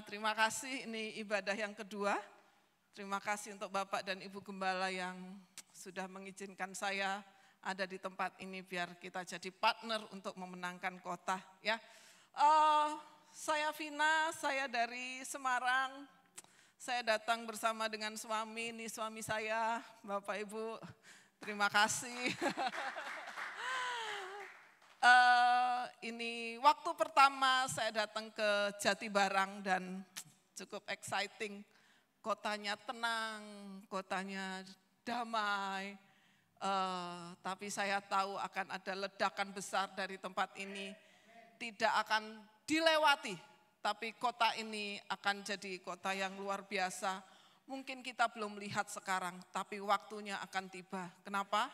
terima kasih, ini ibadah yang kedua. Terima kasih untuk Bapak dan Ibu Gembala yang sudah mengizinkan saya ada di tempat ini biar kita jadi partner untuk memenangkan kota. Ya, saya Vina, saya dari Semarang. Saya datang bersama dengan suami, ini suami saya, Bapak Ibu. Terima kasih. Ini waktu pertama saya datang ke Jatibarang dan cukup exciting. Kotanya tenang, kotanya damai. Tapi saya tahu akan ada ledakan besar dari tempat ini. Tidak akan dilewati, tapi kota ini akan jadi kota yang luar biasa. Mungkin kita belum lihat sekarang, tapi waktunya akan tiba. Kenapa?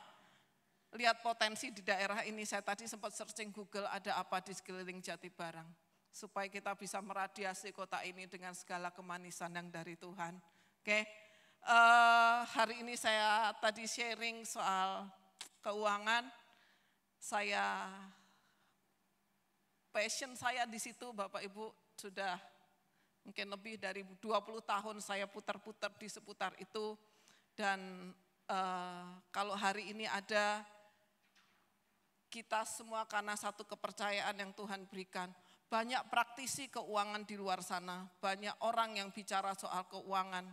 Lihat potensi di daerah ini, saya tadi sempat searching Google ada apa di sekeliling Jatibarang. Supaya kita bisa meradiasi kota ini dengan segala kemanisan yang dari Tuhan. Oke, hari ini saya tadi sharing soal keuangan. Passion saya di situ Bapak Ibu sudah mungkin lebih dari 20 tahun saya putar-putar di seputar itu. Dan kalau hari ini ada kita semua karena satu kepercayaan yang Tuhan berikan. Banyak praktisi keuangan di luar sana, banyak orang yang bicara soal keuangan,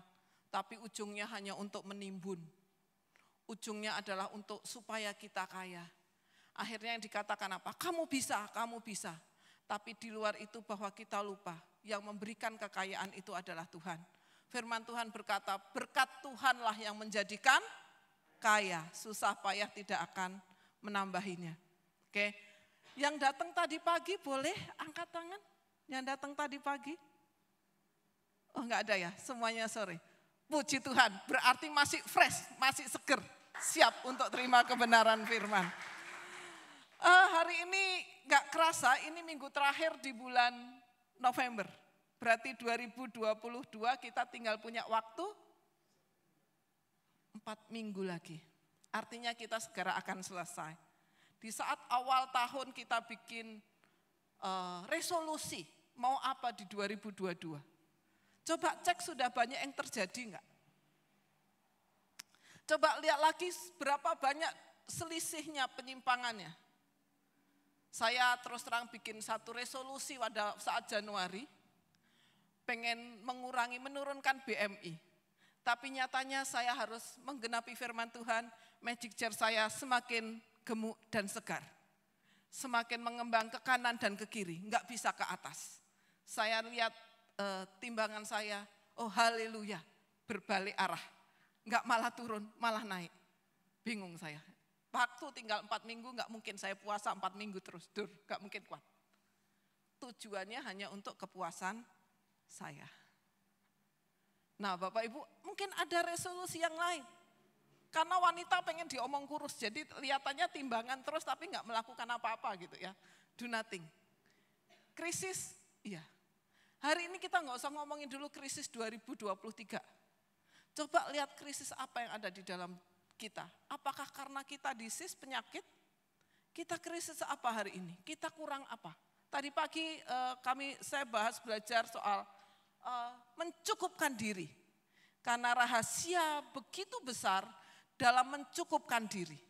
tapi ujungnya hanya untuk menimbun. Ujungnya adalah untuk supaya kita kaya. Akhirnya yang dikatakan apa? Kamu bisa, kamu bisa. Tapi di luar itu bahwa kita lupa, yang memberikan kekayaan itu adalah Tuhan. Firman Tuhan berkata, berkat Tuhanlah yang menjadikan kaya, susah payah tidak akan menambahinya. Oke, yang datang tadi pagi boleh angkat tangan? Yang datang tadi pagi? Oh enggak ada ya, semuanya sore. Puji Tuhan, berarti masih fresh, masih seger, siap untuk terima kebenaran firman. Hari ini enggak kerasa, ini minggu terakhir di bulan November. Berarti 2022 kita tinggal punya waktu 4 minggu lagi. Artinya kita segera akan selesai. Di saat awal tahun kita bikin resolusi, mau apa di 2022. Coba cek sudah banyak yang terjadi enggak? Coba lihat lagi berapa banyak selisihnya, penyimpangannya. Saya terus terang bikin satu resolusi pada saat Januari, pengen menurunkan BMI. Tapi nyatanya saya harus menggenapi firman Tuhan, magic jar saya semakin gemuk dan segar. Semakin mengembang ke kanan dan ke kiri, enggak bisa ke atas. Saya lihat timbangan saya, oh haleluya, berbalik arah. Enggak malah turun, malah naik. Bingung saya. Waktu tinggal 4 minggu, enggak mungkin saya puasa 4 minggu terus, enggak mungkin kuat. Tujuannya hanya untuk kepuasan saya. Nah Bapak Ibu, mungkin ada resolusi yang lain. Karena wanita pengen diomong kurus, jadi kelihatannya timbangan terus tapi nggak melakukan apa-apa gitu ya. Do nothing. Krisis, iya. Hari ini kita nggak usah ngomongin dulu krisis 2023. Coba lihat krisis apa yang ada di dalam kita. Apakah karena kita disease, penyakit? Kita krisis apa hari ini? Kita kurang apa? Tadi pagi saya belajar soal mencukupkan diri. Karena rahasia begitu besar dalam mencukupkan diri.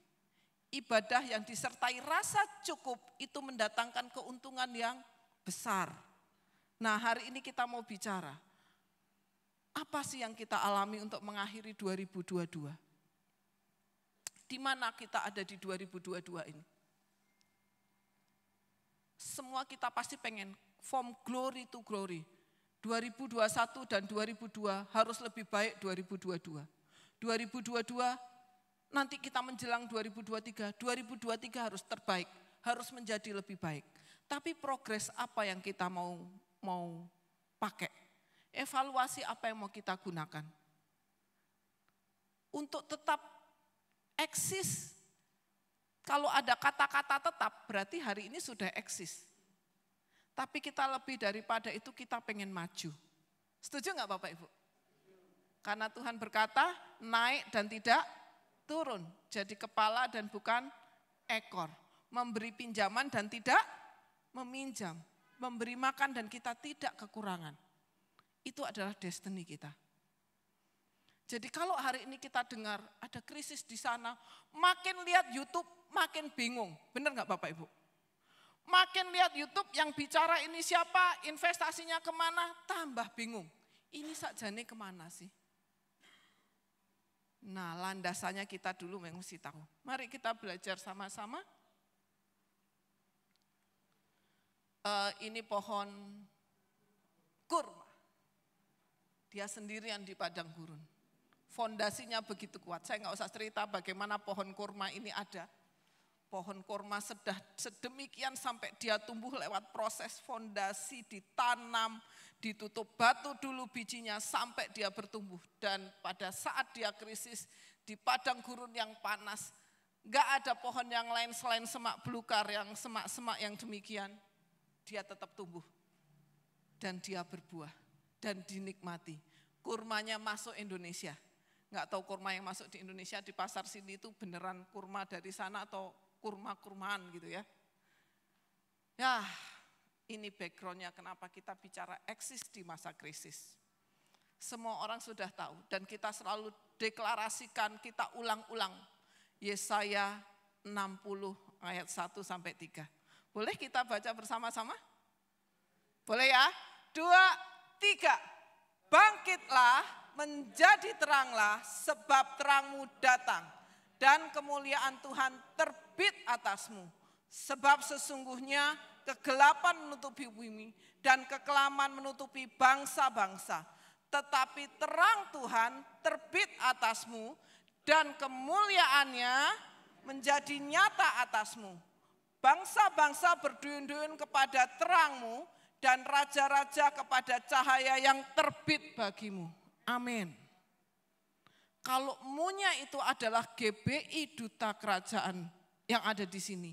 Ibadah yang disertai rasa cukup itu mendatangkan keuntungan yang besar. Nah hari ini kita mau bicara, apa sih yang kita alami untuk mengakhiri 2022? Di mana kita ada di 2022 ini? Semua kita pasti pengen from glory to glory. 2021 dan 2002 harus lebih baik 2022. 2022 nanti kita menjelang 2023 harus terbaik, harus menjadi lebih baik. Tapi progres apa yang kita mau pakai? Evaluasi apa yang mau kita gunakan? Untuk tetap eksis, kalau ada kata-kata tetap berarti hari ini sudah eksis. Tapi kita lebih daripada itu kita pengen maju. Setuju enggak Bapak Ibu? Karena Tuhan berkata naik dan tidak turun, jadi kepala dan bukan ekor. Memberi pinjaman dan tidak meminjam. Memberi makan dan kita tidak kekurangan. Itu adalah destiny kita. Jadi kalau hari ini kita dengar ada krisis di sana, makin lihat YouTube makin bingung. Benar nggak Bapak Ibu? Makin lihat YouTube yang bicara ini siapa, investasinya kemana, tambah bingung. Ini sakjane kemana sih? Nah, landasannya kita dulu mesti tahu. Mari kita belajar sama-sama. Ini pohon kurma. Dia sendirian di padang gurun. Fondasinya begitu kuat. Saya nggak usah cerita bagaimana pohon kurma ini ada. Pohon kurma sedemikian sampai dia tumbuh lewat proses fondasi, ditanam, ditutup batu dulu bijinya sampai dia bertumbuh. Dan pada saat dia krisis di padang gurun yang panas, nggak ada pohon yang lain selain semak belukar, yang semak-semak yang demikian. Dia tetap tumbuh dan dia berbuah dan dinikmati. Kurmanya masuk Indonesia. Nggak tahu kurma yang masuk di Indonesia di pasar sini itu beneran kurma dari sana atau kurma-kurmaan gitu ya. Ya, ini backgroundnya kenapa kita bicara eksis di masa krisis. Semua orang sudah tahu dan kita selalu deklarasikan, kita ulang-ulang. Yesaya 60 ayat 1 sampai 3. Boleh kita baca bersama-sama? Boleh ya? 2, 3. Bangkitlah, menjadi teranglah, sebab terangmu datang. Dan kemuliaan Tuhan terbit atasmu. Sebab sesungguhnya kegelapan menutupi bumi dan kekelaman menutupi bangsa-bangsa. Tetapi terang Tuhan terbit atasmu dan kemuliaannya menjadi nyata atasmu. Bangsa-bangsa berduyun-duyun kepada terangmu dan raja-raja kepada cahaya yang terbit bagimu. Amin. Kalau munya itu adalah GBI Duta Kerajaan yang ada di sini.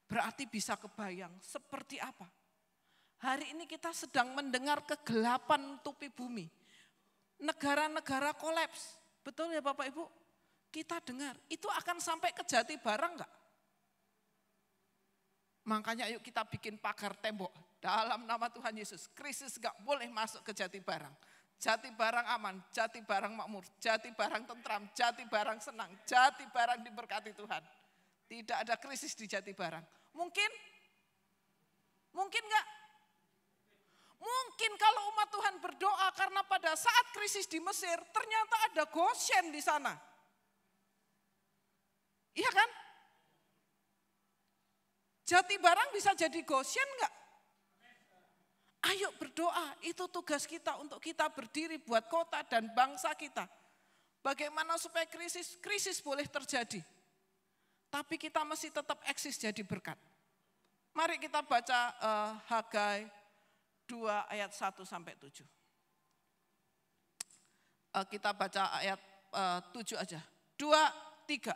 Berarti bisa kebayang seperti apa. Hari ini kita sedang mendengar kegelapan menutupi bumi. Negara-negara kolaps. Betul ya Bapak Ibu? Kita dengar, itu akan sampai ke Jatibarang enggak? Makanya yuk kita bikin pagar tembok dalam nama Tuhan Yesus. Krisis gak boleh masuk ke Jatibarang. Jatibarang aman, Jatibarang makmur, Jatibarang tentram, Jatibarang senang, Jatibarang diberkati Tuhan. Tidak ada krisis di Jatibarang. Mungkin? Mungkin gak? Mungkin kalau umat Tuhan berdoa karena pada saat krisis di Mesir ternyata ada Goshen di sana. Iya kan? Jatibarang bisa jadi Goshen enggak? Ayo berdoa, itu tugas kita untuk kita berdiri buat kota dan bangsa kita. Bagaimana supaya krisis boleh terjadi. Tapi kita mesti tetap eksis jadi berkat. Mari kita baca Hagai 2 ayat 1 sampai 7. Kita baca ayat 7 aja. 2, 3.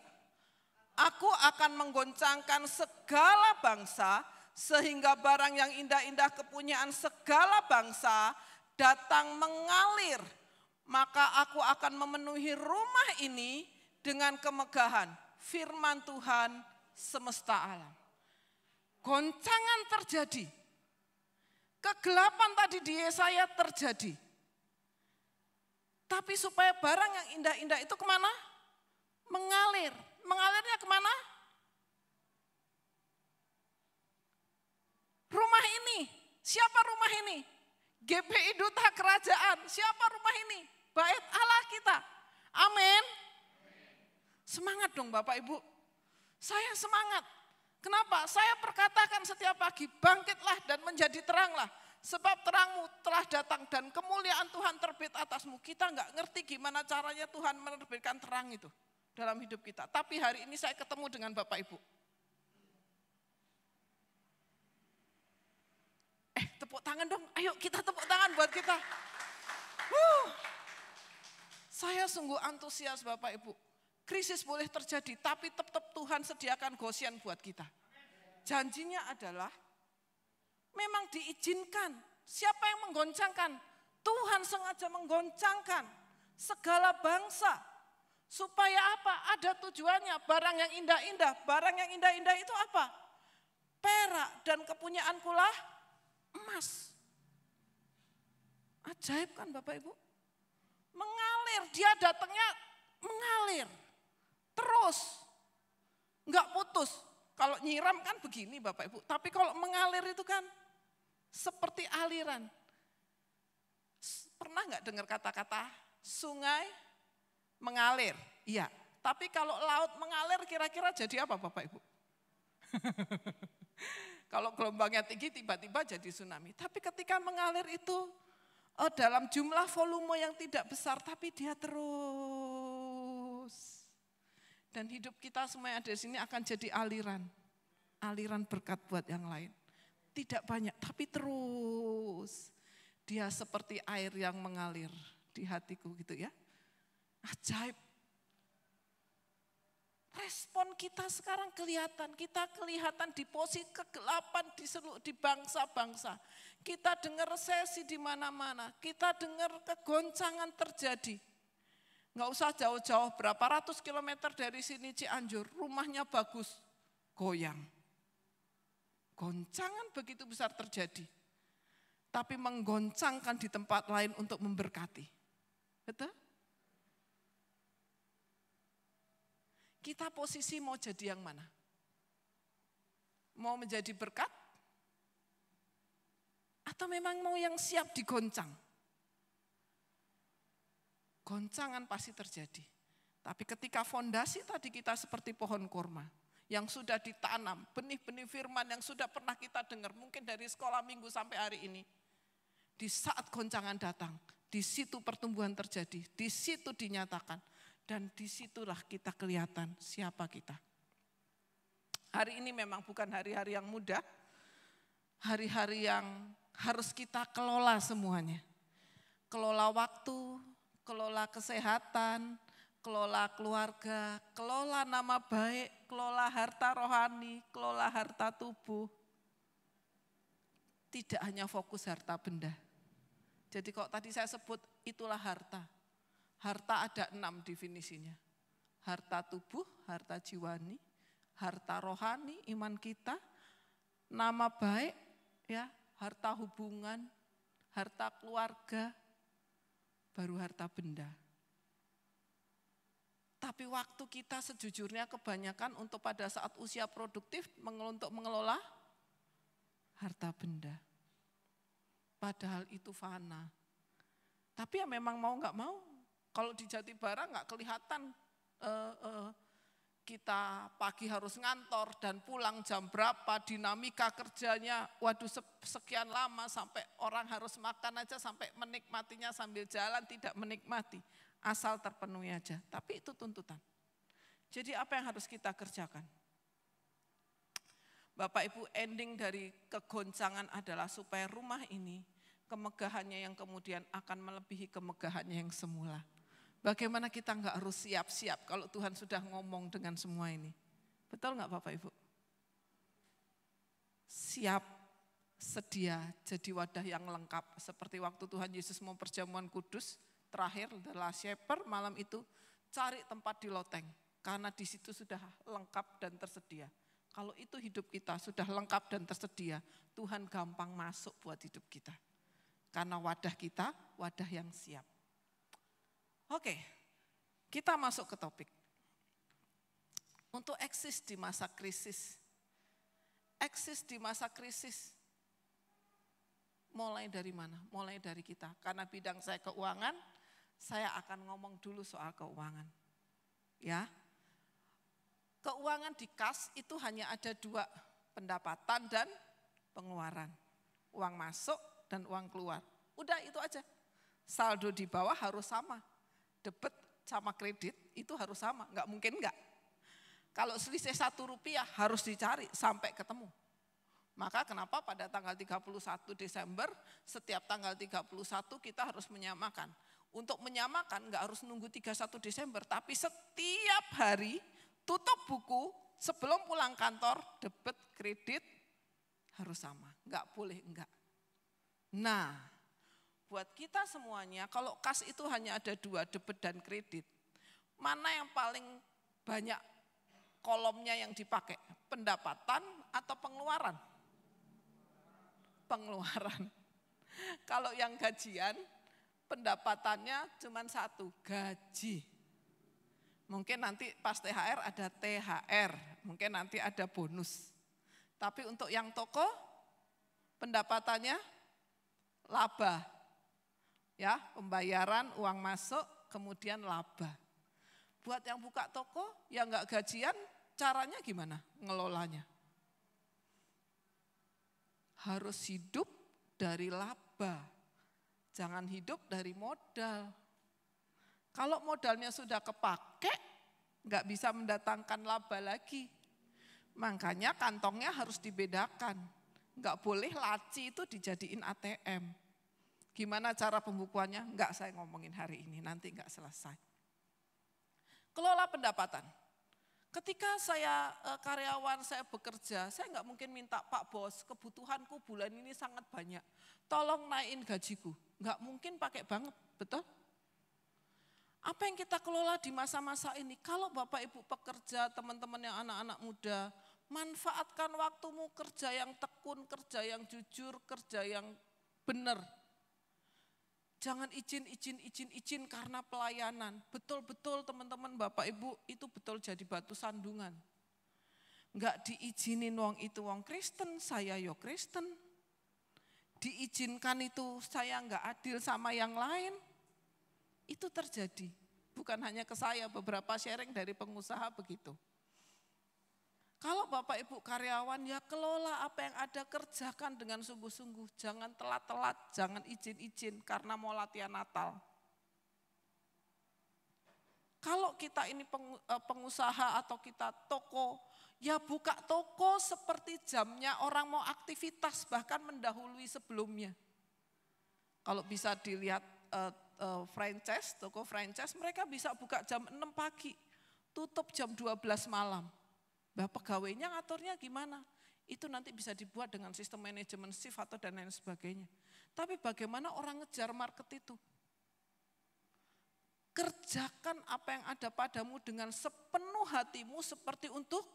Aku akan menggoncangkan segala bangsa sehingga barang yang indah-indah kepunyaan segala bangsa datang mengalir. Maka aku akan memenuhi rumah ini dengan kemegahan. Firman Tuhan semesta alam. Goncangan terjadi. Kegelapan tadi di Yesaya terjadi. Tapi supaya barang yang indah-indah itu kemana? Mengalir. Mengalirnya kemana? Rumah ini. Siapa rumah ini? GBI Duta Kerajaan. Siapa rumah ini? Bait Allah kita. Amin. Semangat dong Bapak Ibu. Saya semangat. Kenapa? Saya perkatakan setiap pagi, bangkitlah dan menjadi teranglah. Sebab terangmu telah datang dan kemuliaan Tuhan terbit atasmu. Kita nggak ngerti gimana caranya Tuhan menerbitkan terang itu dalam hidup kita. Tapi hari ini saya ketemu dengan Bapak Ibu. Tepuk tangan dong, ayo kita tepuk tangan buat kita. Saya sungguh antusias Bapak Ibu. Krisis boleh terjadi, tapi tetap Tuhan sediakan Goshen buat kita. Janjinya adalah memang diizinkan. Siapa yang menggoncangkan? Tuhan sengaja menggoncangkan segala bangsa. Supaya apa? Ada tujuannya. Barang yang indah-indah. Barang yang indah-indah itu apa? Perak dan kepunyaanku lah emas. Ajaib kan Bapak Ibu? Mengalir, dia datangnya mengalir. Terus, enggak putus. Kalau nyiram kan begini Bapak Ibu, tapi kalau mengalir itu kan seperti aliran. Pernah enggak dengar kata-kata sungai mengalir? Iya, tapi kalau laut mengalir kira-kira jadi apa Bapak Ibu? Kalau gelombangnya tinggi tiba-tiba jadi tsunami. Tapi ketika mengalir itu dalam jumlah volume yang tidak besar, tapi dia terus. Dan hidup kita semua yang ada di sini akan jadi aliran. Aliran berkat buat yang lain. Tidak banyak, tapi terus. Dia seperti air yang mengalir di hatiku gitu ya. Ajaib. Respon kita sekarang kelihatan. Kita kelihatan di posisi kegelapan di bangsa-bangsa. Kita dengar resesi di mana-mana. Kita dengar kegoncangan terjadi. Nggak usah jauh-jauh, berapa ratus kilometer dari sini Cianjur, rumahnya bagus, goyang. Goncangan begitu besar terjadi. Tapi menggoncangkan di tempat lain untuk memberkati. Betul? Kita posisi mau jadi yang mana? Mau menjadi berkat? Atau memang mau yang siap digoncang? Goncangan pasti terjadi. Tapi ketika fondasi tadi kita seperti pohon kurma yang sudah ditanam, benih-benih firman yang sudah pernah kita dengar, mungkin dari sekolah minggu sampai hari ini. Di saat goncangan datang, di situ pertumbuhan terjadi, di situ dinyatakan. Dan disitulah kita kelihatan siapa kita. Hari ini memang bukan hari-hari yang mudah, hari-hari yang harus kita kelola semuanya. Kelola waktu, kelola kesehatan, kelola keluarga, kelola nama baik, kelola harta rohani, kelola harta tubuh. Tidak hanya fokus harta benda. Jadi kalau tadi saya sebut itulah harta. Harta ada 6 definisinya. Harta tubuh, harta jiwani, harta rohani, iman kita, nama baik, ya, harta hubungan, harta keluarga, baru harta benda. Tapi waktu kita sejujurnya kebanyakan untuk pada saat usia produktif untuk mengelola harta benda. Padahal itu fana. Tapi ya memang mau nggak mau. Kalau di Jatibara nggak kelihatan kita pagi harus ngantor dan pulang jam berapa, dinamika kerjanya, waduh sekian lama sampai orang harus makan aja sampai menikmatinya sambil jalan tidak menikmati, asal terpenuhi aja. Tapi itu tuntutan. Jadi apa yang harus kita kerjakan? Bapak Ibu, ending dari kegoncangan adalah supaya rumah ini kemegahannya yang kemudian akan melebihi kemegahannya yang semula. Bagaimana kita nggak harus siap-siap kalau Tuhan sudah ngomong dengan semua ini. Betul nggak Bapak Ibu? Siap, sedia jadi wadah yang lengkap. Seperti waktu Tuhan Yesus mau perjamuan kudus, terakhir the last supper malam itu, cari tempat di loteng. Karena di situ sudah lengkap dan tersedia. Kalau itu hidup kita sudah lengkap dan tersedia, Tuhan gampang masuk buat hidup kita. Karena wadah kita, wadah yang siap. Oke, kita masuk ke topik. Untuk eksis di masa krisis. Eksis di masa krisis. Mulai dari mana? Mulai dari kita. Karena bidang saya keuangan, saya akan ngomong dulu soal keuangan. Ya. Keuangan di kas itu hanya ada 2, pendapatan dan pengeluaran. Uang masuk dan uang keluar. Udah itu aja. Saldo di bawah harus sama. Debit sama kredit itu harus sama, enggak mungkin enggak. Kalau selisih Rp1 harus dicari sampai ketemu. Maka kenapa pada tanggal 31 Desember, setiap tanggal 31 kita harus menyamakan. Untuk menyamakan enggak harus nunggu 31 Desember, tapi setiap hari tutup buku sebelum pulang kantor, debit kredit harus sama, enggak boleh enggak. Nah, buat kita semuanya, kalau kas itu hanya ada 2, debit dan kredit. Mana yang paling banyak kolomnya yang dipakai? Pendapatan atau pengeluaran? Pengeluaran. Kalau yang gajian, pendapatannya cuma satu, gaji. Mungkin nanti pas THR ada THR, mungkin nanti ada bonus. Tapi untuk yang toko, pendapatannya laba. Ya, pembayaran, uang masuk, kemudian laba. Buat yang buka toko, yang enggak gajian, caranya gimana ngelolanya? Harus hidup dari laba, jangan hidup dari modal. Kalau modalnya sudah kepake, enggak bisa mendatangkan laba lagi. Makanya kantongnya harus dibedakan. Enggak boleh laci itu dijadiin ATM. Gimana cara pembukuannya? Enggak saya ngomongin hari ini, nanti enggak selesai. Kelola pendapatan. Ketika saya karyawan, saya bekerja, saya enggak mungkin minta, Pak Bos, kebutuhanku bulan ini sangat banyak. Tolong naikin gajiku. Enggak mungkin pakai banget, betul? Apa yang kita kelola di masa-masa ini? Kalau Bapak Ibu pekerja, teman-teman yang anak-anak muda, manfaatkan waktumu kerja yang tekun, kerja yang jujur, kerja yang benar. Jangan izin karena pelayanan. Betul-betul teman-teman Bapak Ibu itu betul jadi batu sandungan. Enggak diizinin wong itu wong Kristen, saya yo Kristen. Diizinkan itu saya enggak adil sama yang lain. Itu terjadi. Bukan hanya ke saya, beberapa sharing dari pengusaha begitu. Kalau Bapak Ibu karyawan ya kelola apa yang ada, kerjakan dengan sungguh-sungguh. Jangan telat-telat, jangan izin karena mau latihan Natal. Kalau kita ini pengusaha atau kita toko, ya buka toko seperti jamnya orang mau aktivitas bahkan mendahului sebelumnya. Kalau bisa dilihat franchise, toko franchise mereka bisa buka jam 6 pagi, tutup jam 12 malam. Bah, pegawainya ngaturnya gimana? Itu nanti bisa dibuat dengan sistem manajemen shift atau dan lain sebagainya. Tapi bagaimana orang ngejar market itu? Kerjakan apa yang ada padamu dengan sepenuh hatimu seperti untuk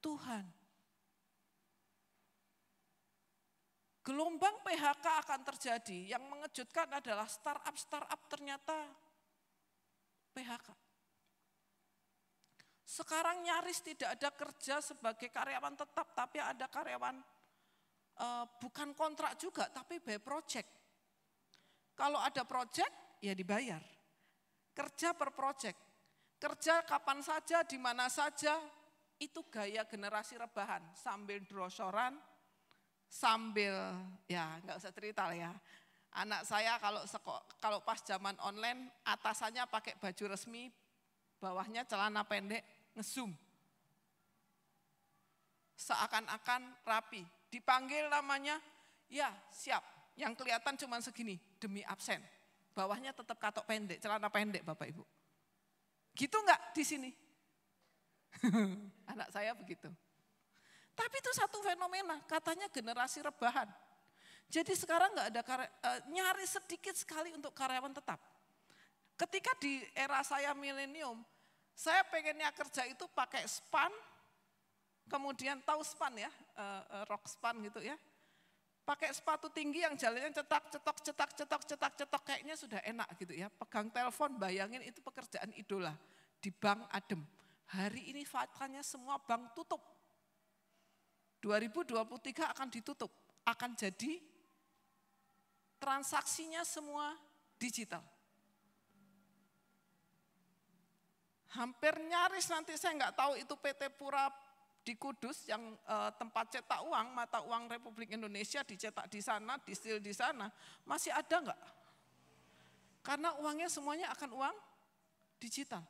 Tuhan. Gelombang PHK akan terjadi. Yang mengejutkan adalah startup ternyata PHK. Sekarang nyaris tidak ada kerja sebagai karyawan tetap, tapi ada karyawan bukan kontrak juga, tapi by project. Kalau ada project, ya dibayar. Kerja per project. Kerja kapan saja, di mana saja, itu gaya generasi rebahan. Sambil drosoran, sambil, ya nggak usah cerita lah ya. Anak saya kalau pas zaman online, atasannya pakai baju resmi, bawahnya celana pendek, nge-zoom. Seakan-akan rapi. Dipanggil namanya, ya siap. Yang kelihatan cuma segini, demi absen. Bawahnya tetap katok pendek, celana pendek Bapak Ibu. Gitu enggak di sini? Anak saya begitu. Tapi itu satu fenomena, katanya generasi rebahan. Jadi sekarang enggak ada nyaris sedikit sekali untuk karyawan tetap. Ketika di era saya milenium, saya pengennya kerja itu pakai span, kemudian tahu span ya, rock span gitu ya. Pakai sepatu tinggi yang jalannya cetak, kayaknya sudah enak gitu ya. Pegang telepon, bayangin itu pekerjaan idola di bank adem. Hari ini faktanya semua bank tutup. 2023 akan ditutup, akan jadi transaksinya semua digital. Hampir nyaris nanti saya nggak tahu itu PT Pura di Kudus yang tempat cetak uang, mata uang Republik Indonesia dicetak di sana, diseal di sana, masih ada nggak? Karena uangnya semuanya akan uang digital.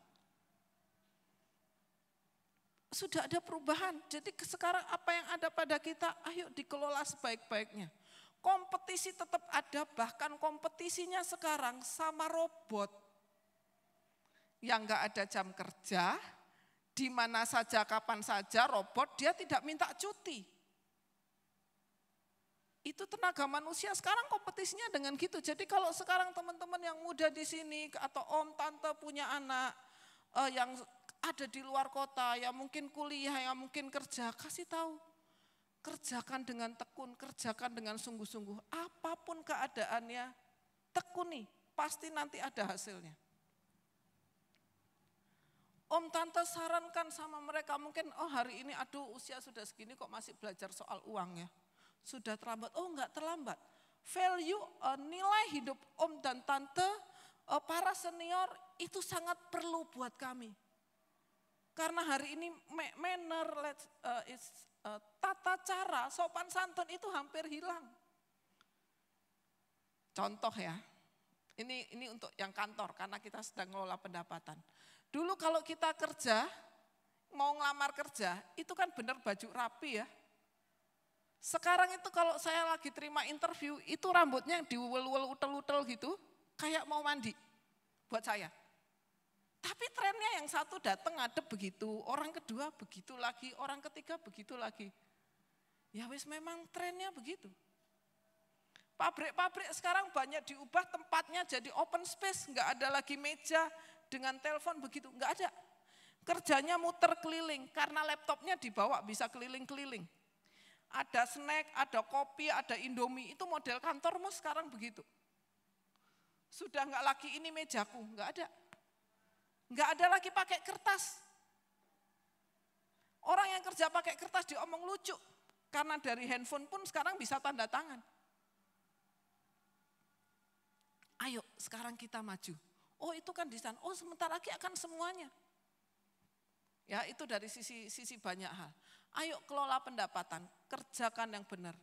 Sudah ada perubahan, jadi sekarang apa yang ada pada kita, ayo dikelola sebaik-baiknya. Kompetisi tetap ada, bahkan kompetisinya sekarang sama robot. Yang enggak ada jam kerja, di mana saja, kapan saja, robot dia tidak minta cuti. Itu tenaga manusia sekarang kompetisinya dengan gitu. Jadi kalau sekarang teman-teman yang muda di sini atau om, tante punya anak yang ada di luar kota, yang mungkin kuliah, yang mungkin kerja, kasih tahu. Kerjakan dengan tekun, kerjakan dengan sungguh-sungguh. Apapun keadaannya, tekuni. pasti nanti ada hasilnya. Om tante sarankan sama mereka mungkin, oh hari ini aduh usia sudah segini kok masih belajar soal uang ya. Sudah terlambat, oh enggak terlambat. Value, nilai hidup om dan tante, para senior itu sangat perlu buat kami. Karena hari ini manner, tata cara, sopan santun itu hampir hilang. Contoh ya, ini untuk yang kantor karena kita sedang ngelola pendapatan. Dulu kalau kita kerja, mau ngelamar kerja, itu kan benar baju rapi ya. Sekarang itu kalau saya lagi terima interview, itu rambutnya yang diwel-wel utel-utel gitu, kayak mau mandi buat saya. Tapi trennya yang satu datang ngadep begitu, orang kedua begitu lagi, orang ketiga begitu lagi. Ya wis memang trennya begitu. Pabrik-pabrik sekarang banyak diubah tempatnya jadi open space, nggak ada lagi meja dengan telepon begitu, nggak ada. Kerjanya muter keliling, karena laptopnya dibawa bisa keliling-keliling. Ada snack, ada kopi, ada indomie, itu model kantormu sekarang begitu. Sudah nggak lagi ini mejaku, nggak ada. Nggak ada lagi pakai kertas. Orang yang kerja pakai kertas diomong lucu, karena dari handphone pun sekarang bisa tanda tangan. Ayo sekarang kita maju. Oh itu kan di sana, oh sebentar lagi akan semuanya. Ya itu dari sisi banyak hal. Ayo kelola pendapatan, kerjakan yang benar.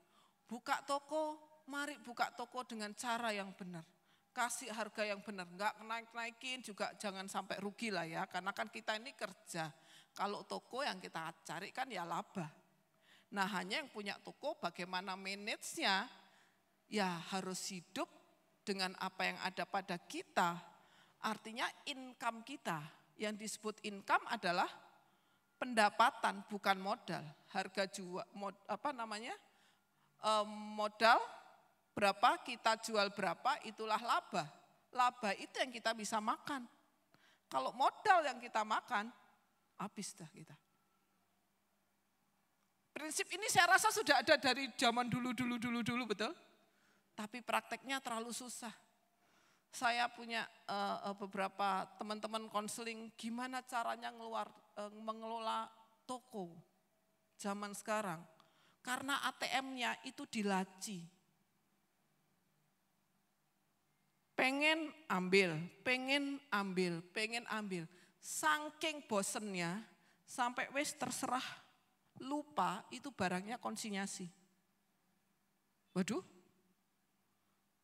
Buka toko, mari buka toko dengan cara yang benar. Kasih harga yang benar, enggak naik-naikin juga jangan sampai rugi lah ya. Karena kan kita ini kerja, kalau toko yang kita cari kan ya laba. Nah hanya yang punya toko bagaimana manage-nya, ya harus hidup dengan apa yang ada pada kita. Artinya income kita, yang disebut income adalah pendapatan bukan modal. Harga jual, modal berapa, kita jual berapa, itulah laba. Laba itu yang kita bisa makan. Kalau modal yang kita makan, habis dah kita. Prinsip ini saya rasa sudah ada dari zaman dulu, betul? Tapi prakteknya terlalu susah. Saya punya beberapa teman-teman konseling gimana caranya mengelola toko zaman sekarang. Karena ATM-nya itu dilaci. Pengen ambil. Saking bosennya sampai wis terserah lupa itu barangnya konsinyasi. Waduh.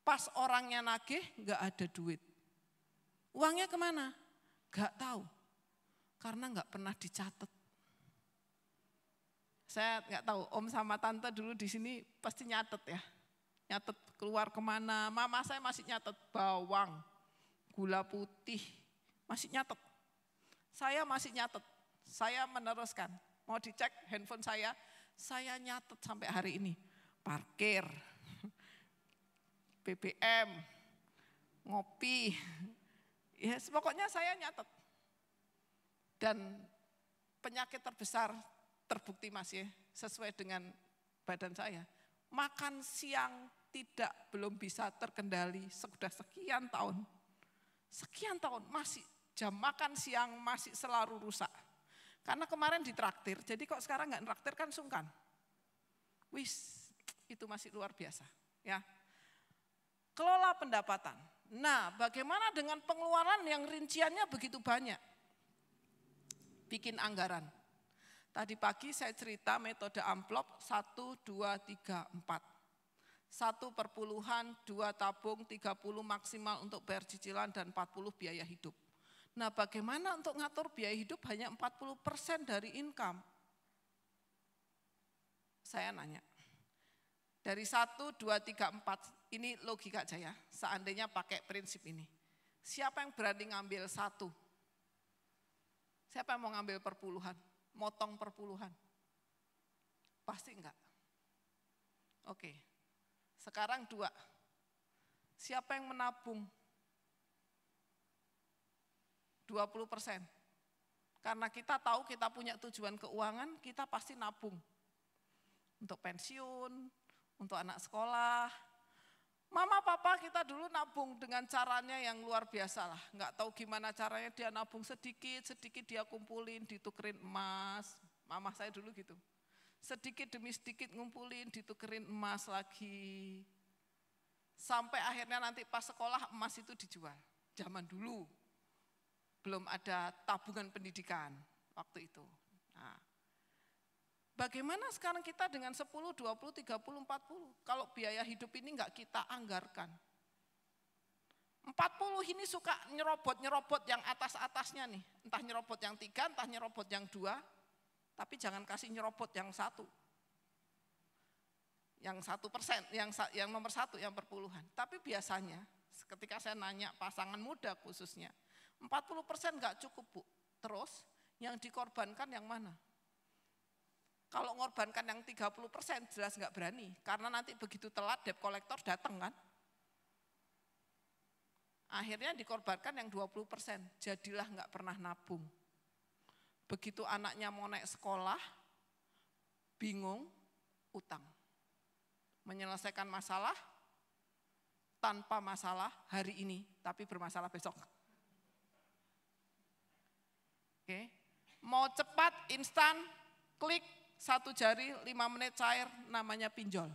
Pas orangnya nagih nggak ada duit. Uangnya kemana? Nggak tahu. Karena nggak pernah dicatat. Saya nggak tahu, om sama tante dulu di sini pasti nyatet ya. Nyatet keluar kemana, mama saya masih nyatet bawang, gula putih, masih nyatet. Saya masih nyatet, saya meneruskan. Mau dicek handphone saya nyatet sampai hari ini. Parkir. BBM, ngopi, ya pokoknya saya nyatet. Dan penyakit terbesar terbukti masih sesuai dengan badan saya. Makan siang belum bisa terkendali sudah sekian tahun. Sekian tahun masih jam makan siang masih selalu rusak. Karena kemarin ditraktir, jadi kok sekarang nggak traktir kan sungkan. Wis, itu masih luar biasa ya. Kelola pendapatan. Nah, bagaimana dengan pengeluaran yang rinciannya begitu banyak? Bikin anggaran. Tadi pagi saya cerita metode amplop 1, 2, 3, 4. 1 perpuluhan, 2 tabung, 30 maksimal untuk bayar cicilan dan 40 biaya hidup. Nah, bagaimana untuk ngatur biaya hidup hanya 40% dari income? Saya nanya. Dari 1, 2, 3, 4. Ini logika aja ya, seandainya pakai prinsip ini. Siapa yang berani ngambil 1? Siapa yang mau ngambil perpuluhan? Motong perpuluhan? Pasti enggak. Oke, sekarang 2. Siapa yang menabung? 20%. Karena kita tahu kita punya tujuan keuangan, kita pasti nabung. Untuk pensiun, untuk anak sekolah. Mama papa kita dulu nabung dengan caranya yang luar biasa lah. Nggak tahu gimana caranya dia nabung sedikit dia kumpulin, ditukerin emas. Mama saya dulu gitu. Sedikit demi sedikit ngumpulin, ditukerin emas lagi. Sampai akhirnya nanti pas sekolah emas itu dijual. Zaman dulu belum ada tabungan pendidikan waktu itu. Nah, bagaimana sekarang kita dengan 10, 20, 30, 40? Kalau biaya hidup ini enggak kita anggarkan. 40 ini suka nyerobot yang atas-atasnya nih. Entah nyerobot yang 3, entah nyerobot yang 2. Tapi jangan kasih nyerobot yang 1. Yang 1%, yang nomor 1, yang perpuluhan. Tapi biasanya ketika saya nanya pasangan muda khususnya, 40% enggak cukup Bu. Terus yang dikorbankan yang mana? Kalau ngorbankan yang 30% jelas nggak berani. Karena nanti begitu telat debt collector datang kan. Akhirnya dikorbankan yang 20%. Jadilah nggak pernah nabung. Begitu anaknya mau naik sekolah, bingung, utang. Menyelesaikan masalah, tanpa masalah hari ini, tapi bermasalah besok. Oke. Mau cepat, instan, klik, 1 jari, 5 menit cair, namanya pinjol.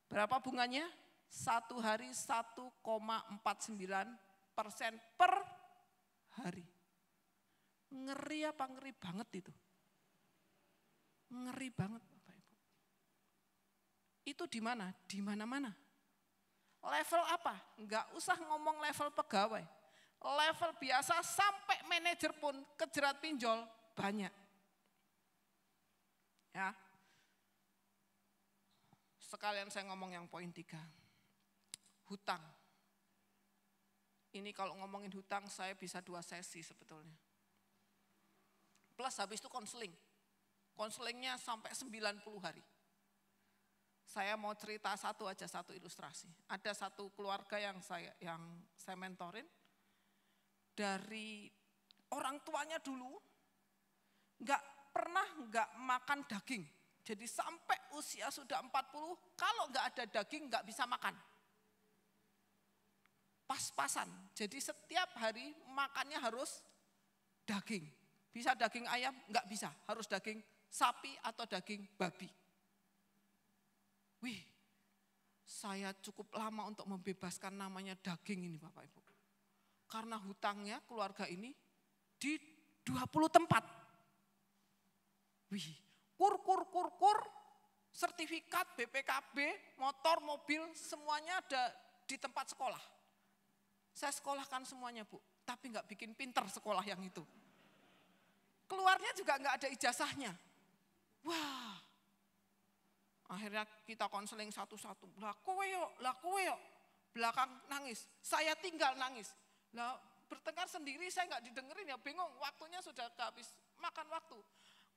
Berapa bunganya? 1 hari 1,49% per hari. Ngeri apa ngeri banget itu? Ngeri banget Bapak Ibu. Itu di mana? Di mana-mana. Level apa? Enggak usah ngomong level pegawai. Level biasa sampai manajer pun kejerat pinjol banyak. Ya. Sekalian saya ngomong yang poin 3. Hutang. Ini kalau ngomongin hutang saya bisa 2 sesi sebetulnya. Plus habis itu konseling. Konselingnya sampai 90 hari. Saya mau cerita satu ilustrasi. Ada satu keluarga yang saya mentorin. Dari orang tuanya dulu nggak makan daging. Jadi sampai usia sudah 40, kalau nggak ada daging nggak bisa makan. Pas-pasan. Jadi setiap hari makannya harus daging. Bisa daging ayam? Nggak bisa, harus daging sapi atau daging babi. Wih, saya cukup lama untuk membebaskan namanya daging ini Bapak Ibu. Karena hutangnya keluarga ini di 20 tempat. Wih, kur, sertifikat BPKB, motor, mobil, semuanya ada di tempat sekolah. Saya sekolahkan semuanya Bu, tapi nggak bikin pinter sekolah yang itu. Keluarnya juga nggak ada ijazahnya. Wah, akhirnya kita konseling satu-satu. Lah kowe yuk. Belakang nangis, saya tinggal nangis. Lah bertengkar sendiri saya nggak didengerin ya, bingung. Waktunya sudah habis makan waktu.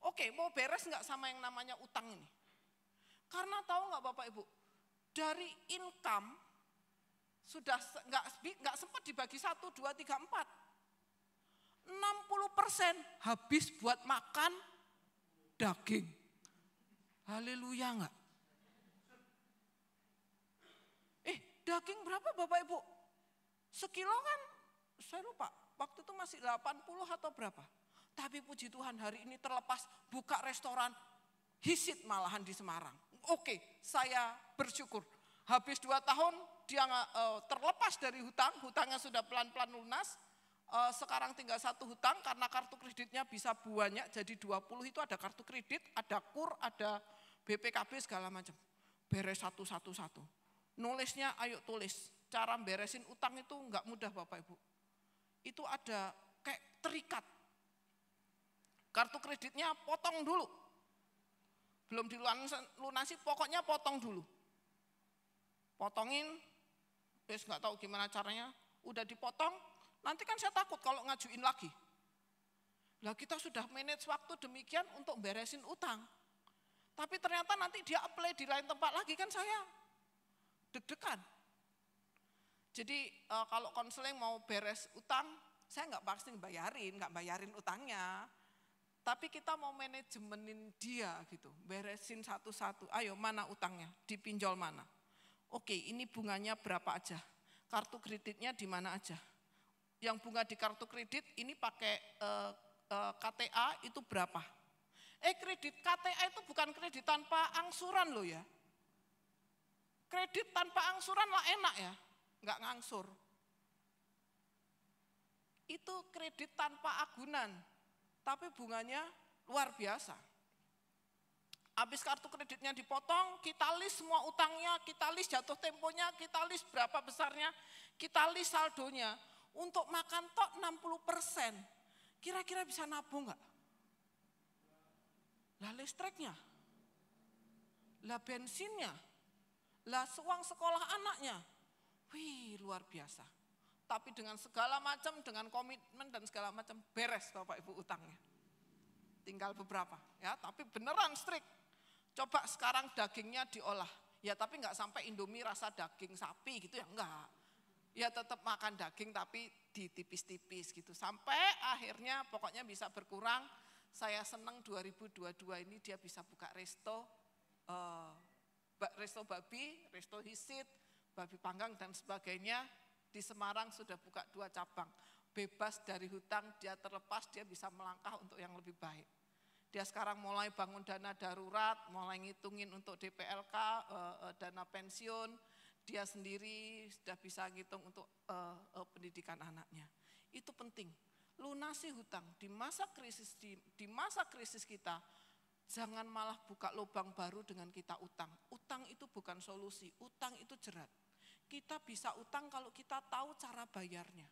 Oke, mau beres nggak sama yang namanya utang ini? Karena tahu nggak Bapak Ibu, dari income sudah nggak sempat dibagi 1, 2, 3, 4. 60% habis buat makan daging. Haleluya nggak? Daging berapa Bapak Ibu? Sekilo kan? Saya lupa, waktu itu masih 80 atau berapa. Tapi puji Tuhan hari ini terlepas buka restoran hisit malahan di Semarang. Oke, saya bersyukur. Habis 2 tahun dia terlepas dari hutangnya sudah pelan-pelan lunas. Sekarang tinggal 1 hutang karena kartu kreditnya bisa banyak, jadi 20 itu ada kartu kredit, ada KUR, ada BPKB segala macam. Beres satu. Nulisnya ayo tulis, cara beresin utang itu enggak mudah Bapak Ibu. Itu ada kayak terikat. Kartu kreditnya potong dulu. Belum dilunasi, pokoknya potong dulu. Potongin, terus nggak tahu gimana caranya, udah dipotong, nanti kan saya takut kalau ngajuin lagi. Lah kita sudah manage waktu demikian untuk beresin utang. Tapi ternyata nanti dia apply di lain tempat lagi, kan saya deg-degan. Jadi kalau konseling mau beres utang, saya nggak pasti nggak bayarin utangnya. Tapi kita mau manajemenin dia gitu, beresin satu-satu. Ayo mana utangnya, dipinjol mana. Oke, ini bunganya berapa aja? Kartu kreditnya di mana aja? Yang bunga di kartu kredit ini pakai KTA itu berapa? Kredit KTA itu bukan kredit tanpa angsuran loh ya. Kredit tanpa angsuran lah enak ya, nggak ngangsur. Itu kredit tanpa agunan, tapi bunganya luar biasa. Habis kartu kreditnya dipotong, kita list semua utangnya, kita list jatuh temponya, kita list berapa besarnya, kita list saldonya. Untuk makan tok 60%, kira-kira bisa nabung nggak? Lah listriknya, lah bensinnya, lah uang sekolah anaknya. Wih, luar biasa. Tapi dengan segala macam, dengan komitmen dan segala macam, beres Bapak Ibu utangnya. Tinggal beberapa, ya. Tapi beneran strict. Coba sekarang dagingnya diolah, ya tapi nggak sampai Indomie rasa daging sapi gitu ya, enggak. Ya tetap makan daging tapi ditipis-tipis gitu. Sampai akhirnya pokoknya bisa berkurang. Saya senang 2022 ini dia bisa buka resto, resto babi, resto hisit, babi panggang dan sebagainya. Di Semarang sudah buka 2 cabang. Bebas dari hutang, dia terlepas, dia bisa melangkah untuk yang lebih baik. Dia sekarang mulai bangun dana darurat, mulai ngitungin untuk DPLK, dana pensiun. Dia sendiri sudah bisa ngitung untuk pendidikan anaknya. Itu penting. Lunasi hutang di masa krisis kita. Jangan malah buka lubang baru dengan kita utang. Utang itu bukan solusi, utang itu jerat. Kita bisa utang kalau kita tahu cara bayarnya.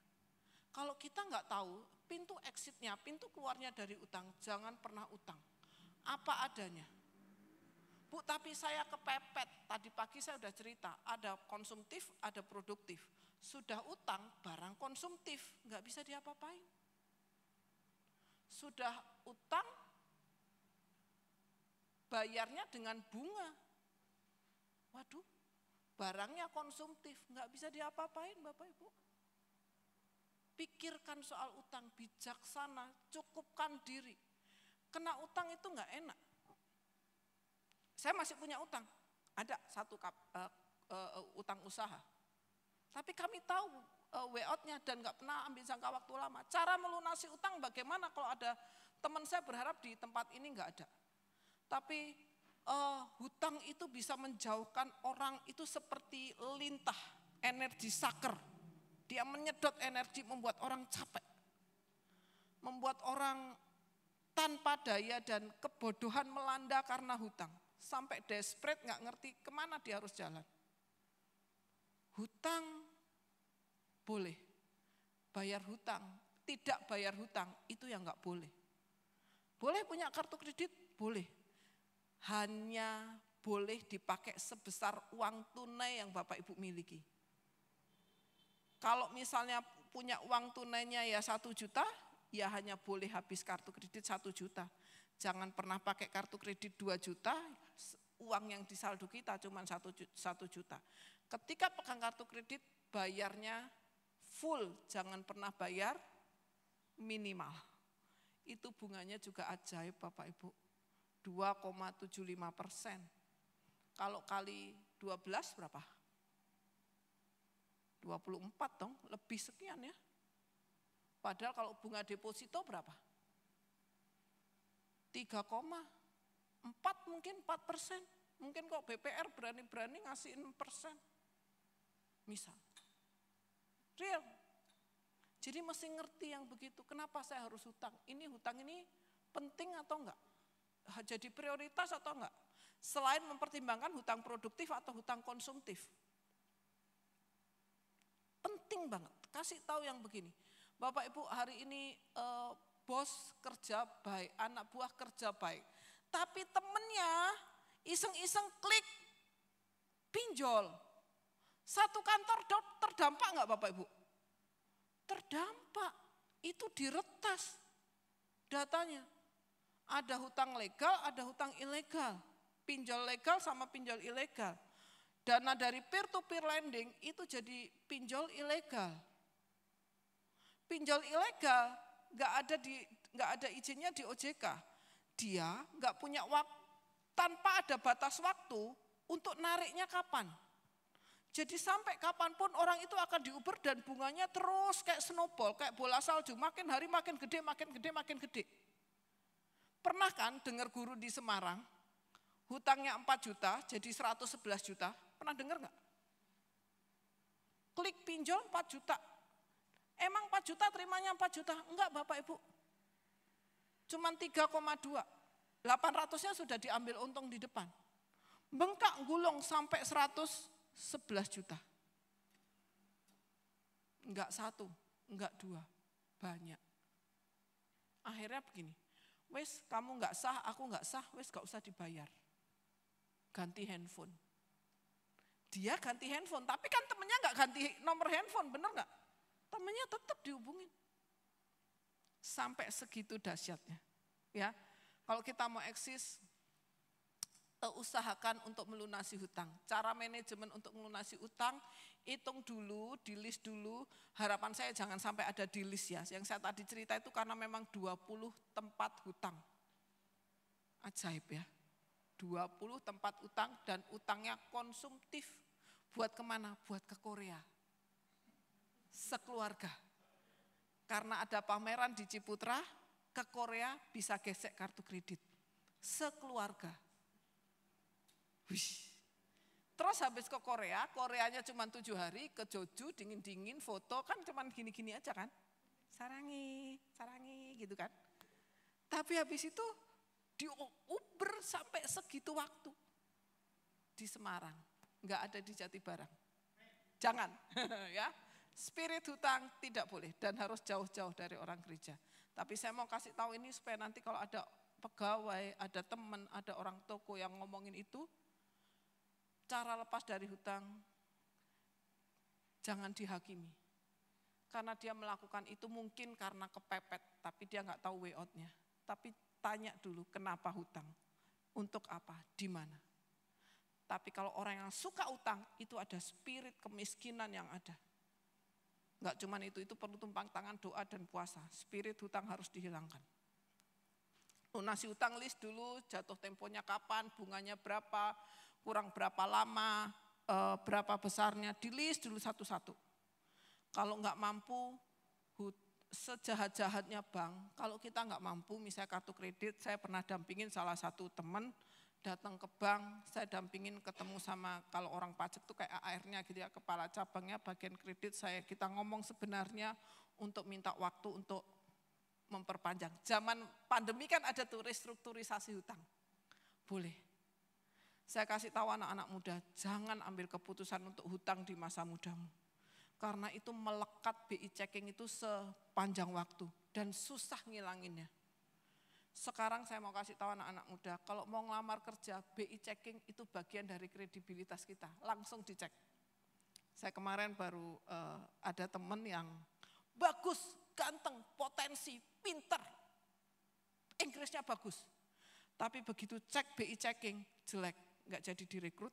Kalau kita nggak tahu pintu exitnya, pintu keluarnya dari utang, jangan pernah utang. Apa adanya. Bu, tapi saya kepepet, tadi pagi saya udah cerita, ada konsumtif, ada produktif. Sudah utang, barang konsumtif, nggak bisa diapa-apain. Sudah utang, bayarnya dengan bunga. Waduh, barangnya konsumtif, nggak bisa diapa-apain Bapak Ibu. Pikirkan soal utang, bijaksana, cukupkan diri. Kena utang itu nggak enak. Saya masih punya utang, ada 1 utang usaha. Tapi kami tahu way out-nya dan nggak pernah ambil jangka waktu lama. Cara melunasi utang bagaimana kalau ada teman saya berharap di tempat ini nggak ada. Tapi hutang itu bisa menjauhkan orang itu seperti lintah, energi saker. Dia menyedot energi, membuat orang capek. Membuat orang tanpa daya dan kebodohan melanda karena hutang. Sampai desperate nggak ngerti kemana dia harus jalan. Hutang boleh, bayar hutang, tidak bayar hutang itu yang nggak boleh. Boleh punya kartu kredit? Boleh. Hanya boleh dipakai sebesar uang tunai yang Bapak Ibu miliki. Kalau misalnya punya uang tunainya ya 1 juta, ya hanya boleh habis kartu kredit 1 juta. Jangan pernah pakai kartu kredit 2 juta, uang yang disaldo kita cuma 1 juta. Ketika pegang kartu kredit, bayarnya full, jangan pernah bayar minimal. Itu bunganya juga ajaib Bapak Ibu, 2,75%. Kalau kali 12 berapa? 24 dong, lebih sekian ya. Padahal kalau bunga deposito berapa? 3,4 mungkin 4%. Mungkin kok BPR berani-berani ngasih 6%. Misal. Real. Jadi mesti ngerti yang begitu, kenapa saya harus hutang? Hutang ini penting atau enggak? Jadi prioritas atau enggak? Selain mempertimbangkan hutang produktif atau hutang konsumtif. Penting banget, kasih tahu yang begini. Bapak Ibu hari ini bos kerja baik, anak buah kerja baik. Tapi temennya iseng-iseng klik pinjol. Satu kantor terdampak enggak Bapak Ibu? Terdampak, itu diretas datanya. Ada hutang legal, ada hutang ilegal. Pinjol legal sama pinjol ilegal. Dana dari peer-to-peer lending itu jadi pinjol ilegal. Pinjol ilegal nggak ada izinnya di OJK. Dia nggak punya waktu, tanpa ada batas waktu untuk nariknya kapan. Jadi sampai kapanpun orang itu akan diuber dan bunganya terus kayak snowball, kayak bola salju. Makin hari makin gede, makin gede, makin gede. Pernah kan dengar guru di Semarang, hutangnya 4 juta jadi 111 juta. Pernah dengar nggak? Klik pinjol 4 juta. Emang 4 juta terimanya 4 juta? Enggak Bapak Ibu. Cuman 3,2. 800-nya sudah diambil untung di depan. Bengkak gulung sampai 111 juta. Enggak 1, enggak 2, banyak. Akhirnya begini, wes kamu enggak sah, aku enggak sah, wes enggak usah dibayar. Ganti handphone. Dia ganti handphone, tapi kan temennya enggak ganti nomor handphone, bener enggak? Temennya tetap dihubungin. Sampai segitu dahsyatnya. Ya, kalau kita mau eksis, usahakan untuk melunasi hutang. Cara manajemen untuk melunasi hutang, hitung dulu, di list dulu. Harapan saya jangan sampai ada di list ya. Yang saya tadi cerita itu karena memang 20 tempat hutang. Ajaib ya. 20 tempat utang dan utangnya konsumtif. Buat kemana? Buat ke Korea. Sekeluarga. Karena ada pameran di Ciputra, ke Korea bisa gesek kartu kredit. Sekeluarga. Wih. Terus habis ke Korea, Koreanya cuma 7 hari, ke Jeju, dingin-dingin, foto, kan cuma gini-gini aja kan. Sarangi, sarangi gitu kan. Tapi habis itu diuber sampai segitu waktu. Di Semarang, enggak ada di Jatibarang. Jangan, ya. Spirit hutang tidak boleh dan harus jauh-jauh dari orang gereja. Tapi saya mau kasih tahu ini supaya nanti kalau ada pegawai, ada teman, ada orang toko yang ngomongin itu, cara lepas dari hutang, jangan dihakimi. Karena dia melakukan itu mungkin karena kepepet, tapi dia nggak tahu way out-nya. Tapi tanya dulu kenapa hutang, untuk apa, di mana. Tapi kalau orang yang suka utang, itu ada spirit kemiskinan yang ada. Enggak cuman itu perlu tumpang tangan doa dan puasa. Spirit hutang harus dihilangkan. Lunasi hutang list dulu, jatuh temponya kapan, bunganya berapa, kurang berapa lama, berapa besarnya, di list dulu satu-satu. Kalau enggak mampu, sejahat-jahatnya bank, kalau kita enggak mampu, misalnya kartu kredit, saya pernah dampingin salah satu teman, datang ke bank, saya dampingin ketemu sama kalau orang pajak tuh kayak AR-nya gitu ya, kepala cabangnya, bagian kredit, kita ngomong sebenarnya untuk minta waktu untuk memperpanjang. Zaman pandemi kan ada tuh restrukturisasi hutang. Boleh. Saya kasih tahu anak-anak muda, jangan ambil keputusan untuk hutang di masa mudamu. Karena itu melekat BI checking itu sepanjang waktu dan susah ngilanginnya. Sekarang saya mau kasih tahu anak-anak muda, kalau mau ngelamar kerja, BI checking itu bagian dari kredibilitas kita, langsung dicek. Saya kemarin baru ada teman yang bagus, ganteng, potensi, pinter, Inggrisnya bagus. Tapi begitu cek BI checking, jelek, nggak jadi direkrut,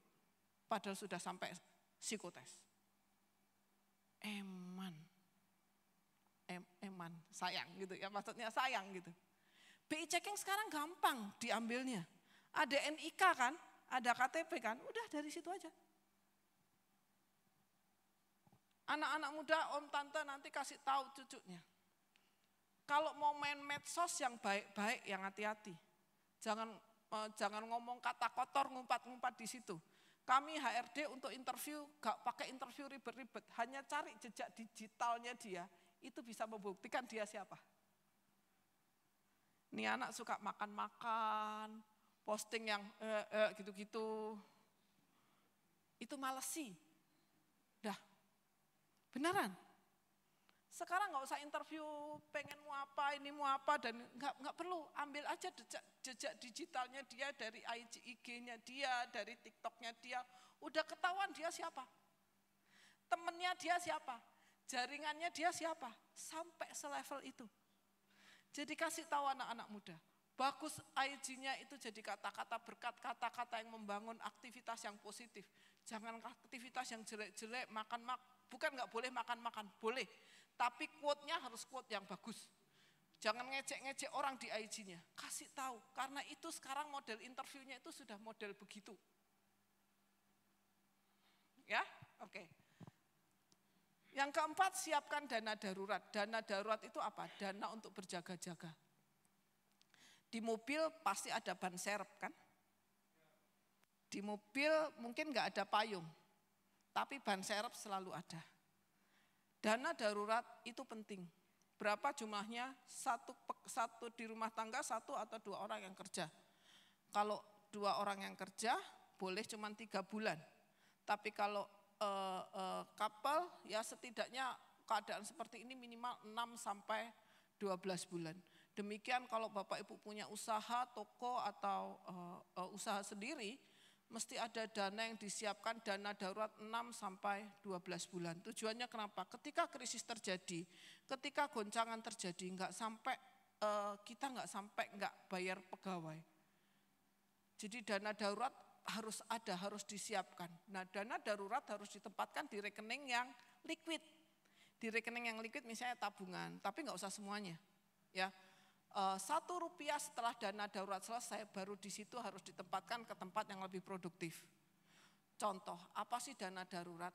padahal sudah sampai psikotes. Eman, sayang gitu ya, maksudnya sayang gitu. BI checking sekarang gampang diambilnya. Ada NIK kan, ada KTP kan, udah dari situ aja. Anak-anak muda, om tante nanti kasih tahu cucunya. Kalau mau main medsos yang baik-baik, yang hati-hati. Jangan ngomong kata kotor, ngumpat-ngumpat di situ. Kami HRD untuk interview, gak pakai interview ribet-ribet. Hanya cari jejak digitalnya dia, itu bisa membuktikan dia siapa. Ini anak suka makan-makan, posting yang gitu-gitu. Itu malesi. Dah, beneran. Sekarang nggak usah interview, pengen mau apa, ini mau apa, dan nggak perlu. Ambil aja jejak digitalnya dia, dari IG-nya dia, dari TikToknya dia. Udah ketahuan dia siapa. Temennya dia siapa, jaringannya dia siapa. Sampai selevel itu. Jadi kasih tahu anak-anak muda, bagus IG-nya itu jadi kata-kata berkat, kata-kata yang membangun aktivitas yang positif. Jangan aktivitas yang jelek-jelek, bukan nggak boleh makan-makan, boleh. Tapi quote-nya harus quote yang bagus. Jangan ngecek-ngecek orang di IG-nya, kasih tahu. Karena itu sekarang model interviewnya itu sudah model begitu. Ya, Oke. Yang keempat, siapkan dana darurat. Dana darurat itu apa? Dana untuk berjaga-jaga. Di mobil pasti ada ban serep kan? Di mobil mungkin nggak ada payung, tapi ban serep selalu ada. Dana darurat itu penting. Berapa jumlahnya? Satu di rumah tangga, 1 atau 2 orang yang kerja. Kalau 2 orang yang kerja boleh cuma 3 bulan. Tapi kalau couple ya setidaknya keadaan seperti ini minimal 6 sampai 12 bulan. Demikian kalau Bapak Ibu punya usaha, toko atau usaha sendiri, mesti ada dana yang disiapkan, dana darurat 6 sampai 12 bulan. Tujuannya kenapa? Ketika krisis terjadi, ketika goncangan terjadi, kita nggak bayar pegawai. Jadi dana darurat harus ada, harus disiapkan. Nah, dana darurat harus ditempatkan di rekening yang liquid. Di rekening yang liquid misalnya tabungan, tapi nggak usah semuanya. Ya, Rp1 setelah dana darurat selesai, baru di situ harus ditempatkan ke tempat yang lebih produktif. Contoh, apa sih dana darurat?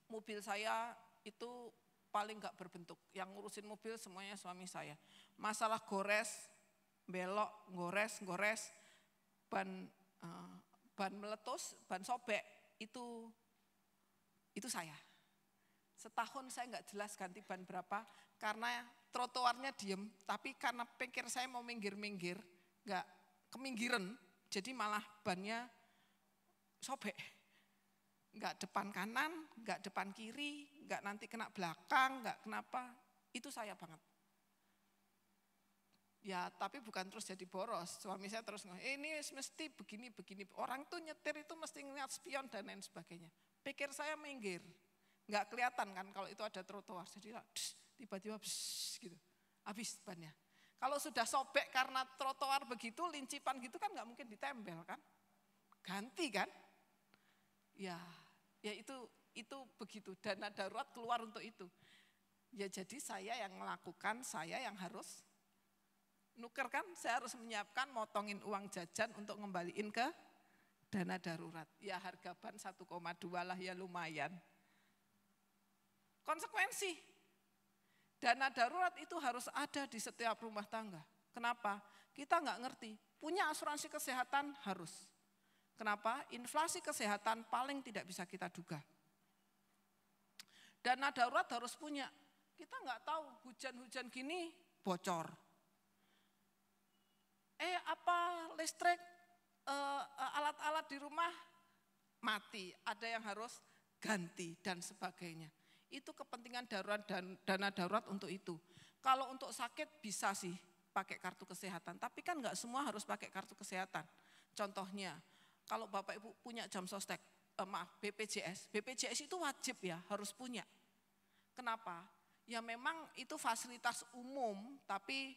Mobil saya itu paling nggak berbentuk. Yang ngurusin mobil semuanya suami saya. Masalah gores, belok, gores, ban meletus, ban sobek, itu saya. Setahun saya nggak jelas ganti ban berapa, karena trotoarnya diem, tapi karena pikir saya mau minggir-minggir, nggak keminggiran, jadi malah bannya sobek. Nggak depan kanan, nggak depan kiri, nggak nanti kena belakang, nggak kenapa, itu saya banget. Ya tapi bukan terus jadi boros, suami saya terus ngomong, ini mesti begini, orang tuh nyetir itu mesti ngeliat spion dan lain sebagainya. Pikir saya minggir, nggak kelihatan kan kalau itu ada trotoar, jadi tiba-tiba gitu, habis bannya. Kalau sudah sobek karena trotoar begitu, lincipan gitu kan nggak mungkin ditempel kan, ganti kan. Ya itu begitu, dana darurat keluar untuk itu. Ya jadi saya yang melakukan, saya yang harus nuker kan, saya harus menyiapkan, motongin uang jajan untuk ngembaliin ke dana darurat. Ya harga ban 1,2 lah ya lumayan. Konsekuensi, dana darurat itu harus ada di setiap rumah tangga. Kenapa? Kita nggak ngerti, punya asuransi kesehatan harus. Kenapa? Inflasi kesehatan paling tidak bisa kita duga. Dana darurat harus punya. Kita nggak tahu hujan-hujan gini bocor. Listrik, alat-alat di rumah mati, ada yang harus ganti dan sebagainya. Itu kepentingan darurat dan dana darurat untuk itu. Kalau untuk sakit bisa sih pakai kartu kesehatan, tapi kan nggak semua harus pakai kartu kesehatan. Contohnya, kalau Bapak Ibu punya jam sostek, BPJS itu wajib ya, harus punya. Kenapa? Ya memang itu fasilitas umum, tapi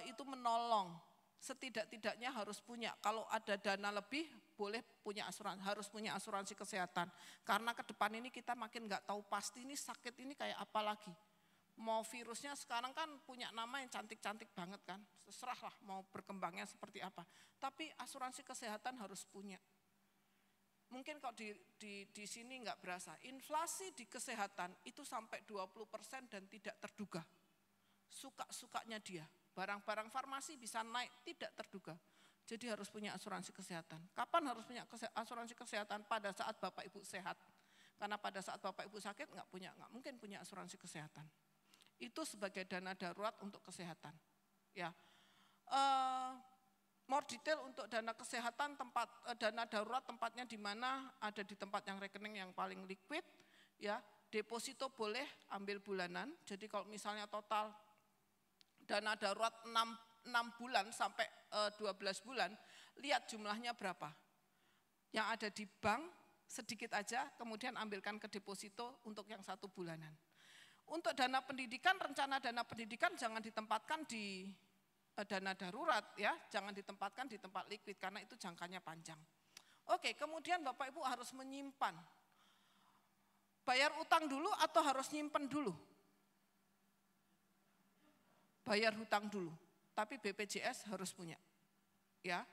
itu menolong. Setidak-tidaknya harus punya. Kalau ada dana lebih, boleh punya asuransi, harus punya asuransi kesehatan. Karena ke depan ini kita makin nggak tahu pasti ini sakit ini kayak apa lagi. Mau virusnya sekarang kan punya nama yang cantik-cantik banget kan. Terserah lah mau berkembangnya seperti apa. Tapi asuransi kesehatan harus punya. Mungkin kalau di sini nggak berasa. Inflasi di kesehatan itu sampai 20% dan tidak terduga. Suka-sukanya dia. Barang-barang farmasi bisa naik, tidak terduga. Jadi harus punya asuransi kesehatan. Kapan harus punya asuransi kesehatan? Pada saat Bapak Ibu sehat. Karena pada saat Bapak Ibu sakit nggak mungkin punya asuransi kesehatan. Itu sebagai dana darurat untuk kesehatan. Ya, more detail untuk dana kesehatan, dana darurat tempatnya di mana, ada di tempat yang rekening yang paling liquid. Ya, deposito boleh ambil bulanan. Jadi kalau misalnya total dana darurat 6 bulan sampai 12 bulan, lihat jumlahnya berapa. Yang ada di bank sedikit aja, kemudian ambilkan ke deposito untuk yang 1 bulanan. Untuk dana pendidikan, rencana dana pendidikan jangan ditempatkan di dana darurat ya, jangan ditempatkan di tempat liquid karena itu jangkanya panjang. Oke, kemudian Bapak Ibu harus menyimpan. Bayar utang dulu atau harus nyimpen dulu? Bayar hutang dulu, tapi BPJS harus punya. Ya,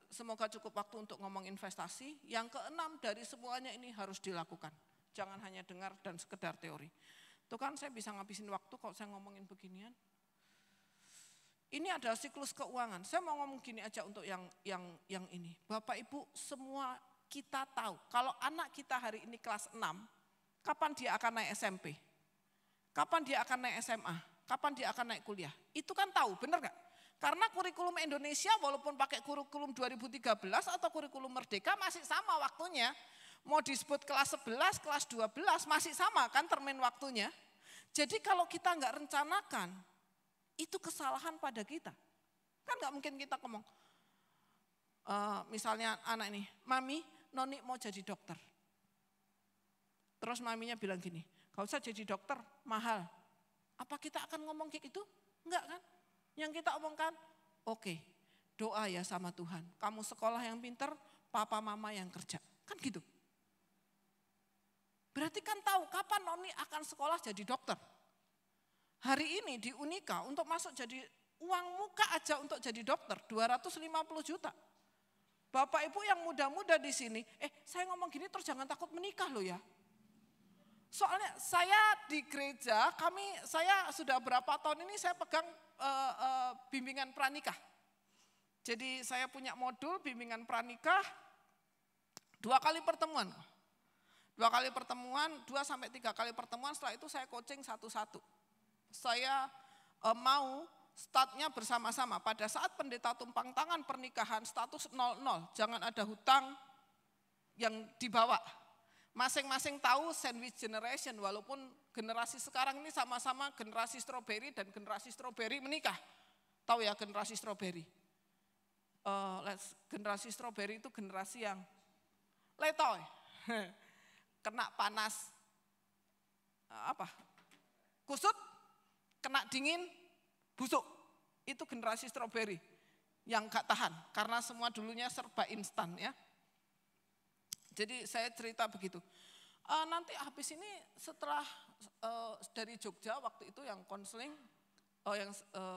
semoga cukup waktu untuk ngomong investasi. Yang keenam, dari semuanya ini harus dilakukan. Jangan hanya dengar dan sekedar teori. Tuh kan saya bisa ngabisin waktu kalau saya ngomongin beginian. Ini adalah siklus keuangan. Saya mau ngomong gini aja untuk yang ini. Bapak Ibu, semua kita tahu kalau anak kita hari ini kelas 6, kapan dia akan naik SMP? Kapan dia akan naik SMA? Kapan dia akan naik kuliah? Itu kan tahu, benar gak? Karena kurikulum Indonesia walaupun pakai kurikulum 2013 atau kurikulum Merdeka masih sama waktunya. Mau disebut kelas 11, kelas 12 masih sama kan termin waktunya. Jadi kalau kita nggak rencanakan, itu kesalahan pada kita. Kan nggak mungkin kita ngomong, misalnya anak ini, Mami, Noni mau jadi dokter. Terus maminya bilang gini, gak usah jadi dokter, mahal. Apa kita akan ngomong kayak gitu? Enggak kan? Yang kita omongkan, oke, doa ya sama Tuhan. Kamu sekolah yang pinter, papa mama yang kerja. Kan gitu. Berarti kan tahu kapan Noni akan sekolah jadi dokter. Hari ini di Unika untuk masuk jadi uang muka aja untuk jadi dokter 250 juta. Bapak Ibu yang muda-muda di sini, saya ngomong gini terus jangan takut menikah loh ya. Soalnya saya di gereja, saya sudah berapa tahun ini saya pegang bimbingan pranikah. Jadi saya punya modul bimbingan pranikah 2 kali pertemuan. 2 kali pertemuan, 2-3 kali pertemuan, setelah itu saya coaching satu-satu. Saya mau startnya bersama-sama. Pada saat pendeta tumpang tangan pernikahan status 00, jangan ada hutang yang dibawa. Masing-masing tahu sandwich generation, walaupun generasi sekarang ini sama-sama generasi stroberi dan generasi stroberi menikah. Tahu ya generasi stroberi? Generasi stroberi itu generasi yang letoy, kena panas, kusut, kena dingin, busuk. Itu generasi stroberi yang gak tahan, karena semua dulunya serba instan ya. Jadi saya cerita begitu. Nanti habis ini setelah dari Jogja waktu itu yang konseling,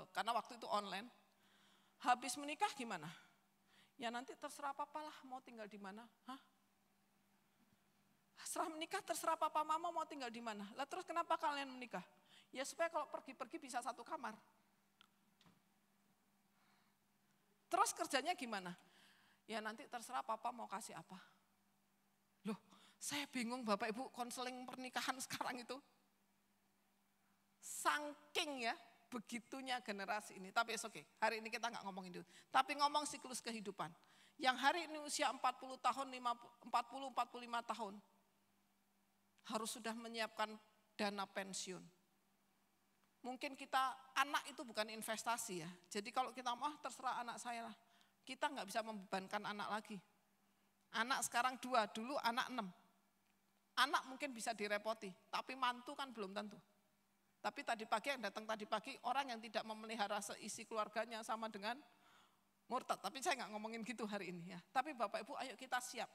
karena waktu itu online, habis menikah gimana? Ya nanti terserah papa lah mau tinggal di mana. Setelah menikah terserah papa mama mau tinggal di mana. Lah terus kenapa kalian menikah? Ya supaya kalau pergi-pergi bisa satu kamar. Terus kerjanya gimana? Ya nanti terserah papa mau kasih apa. Loh, saya bingung Bapak Ibu konseling pernikahan sekarang itu. Saking ya, begitunya generasi ini. Tapi oke, hari ini kita nggak ngomongin itu. Tapi ngomong siklus kehidupan. Yang hari ini usia 40 tahun, 45 tahun. Harus sudah menyiapkan dana pensiun. Mungkin kita, anak itu bukan investasi ya. Jadi kalau kita terserah anak saya lah. Kita nggak bisa membebankan anak lagi. Anak sekarang 2, dulu anak 6. Anak mungkin bisa direpoti, tapi mantu kan belum tentu. Tapi tadi pagi yang datang tadi pagi, orang yang tidak memelihara seisi keluarganya sama dengan murtad. Tapi saya nggak ngomongin gitu hari ini ya. Tapi Bapak Ibu ayo kita siap.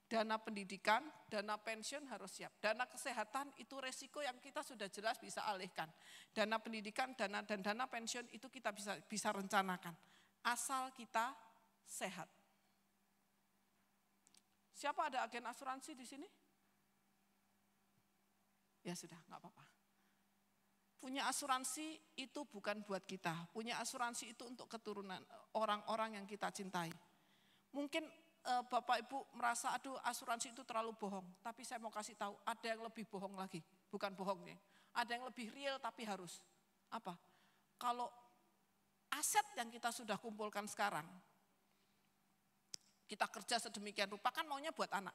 Dana pendidikan, dana pensiun harus siap. Dana kesehatan itu resiko yang kita sudah jelas bisa alihkan. Dana pendidikan, dan dana pensiun itu kita bisa rencanakan. Asal kita sehat. Siapa ada agen asuransi di sini? Ya sudah, nggak apa-apa. Punya asuransi itu bukan buat kita. Punya asuransi itu untuk keturunan orang-orang yang kita cintai. Mungkin Bapak Ibu merasa aduh asuransi itu terlalu bohong. Tapi saya mau kasih tahu ada yang lebih bohong lagi. Bukan bohongnya. Ada yang lebih real tapi harus. Apa? Kalau aset yang kita sudah kumpulkan sekarang, kita kerja sedemikian rupa kan maunya buat anak.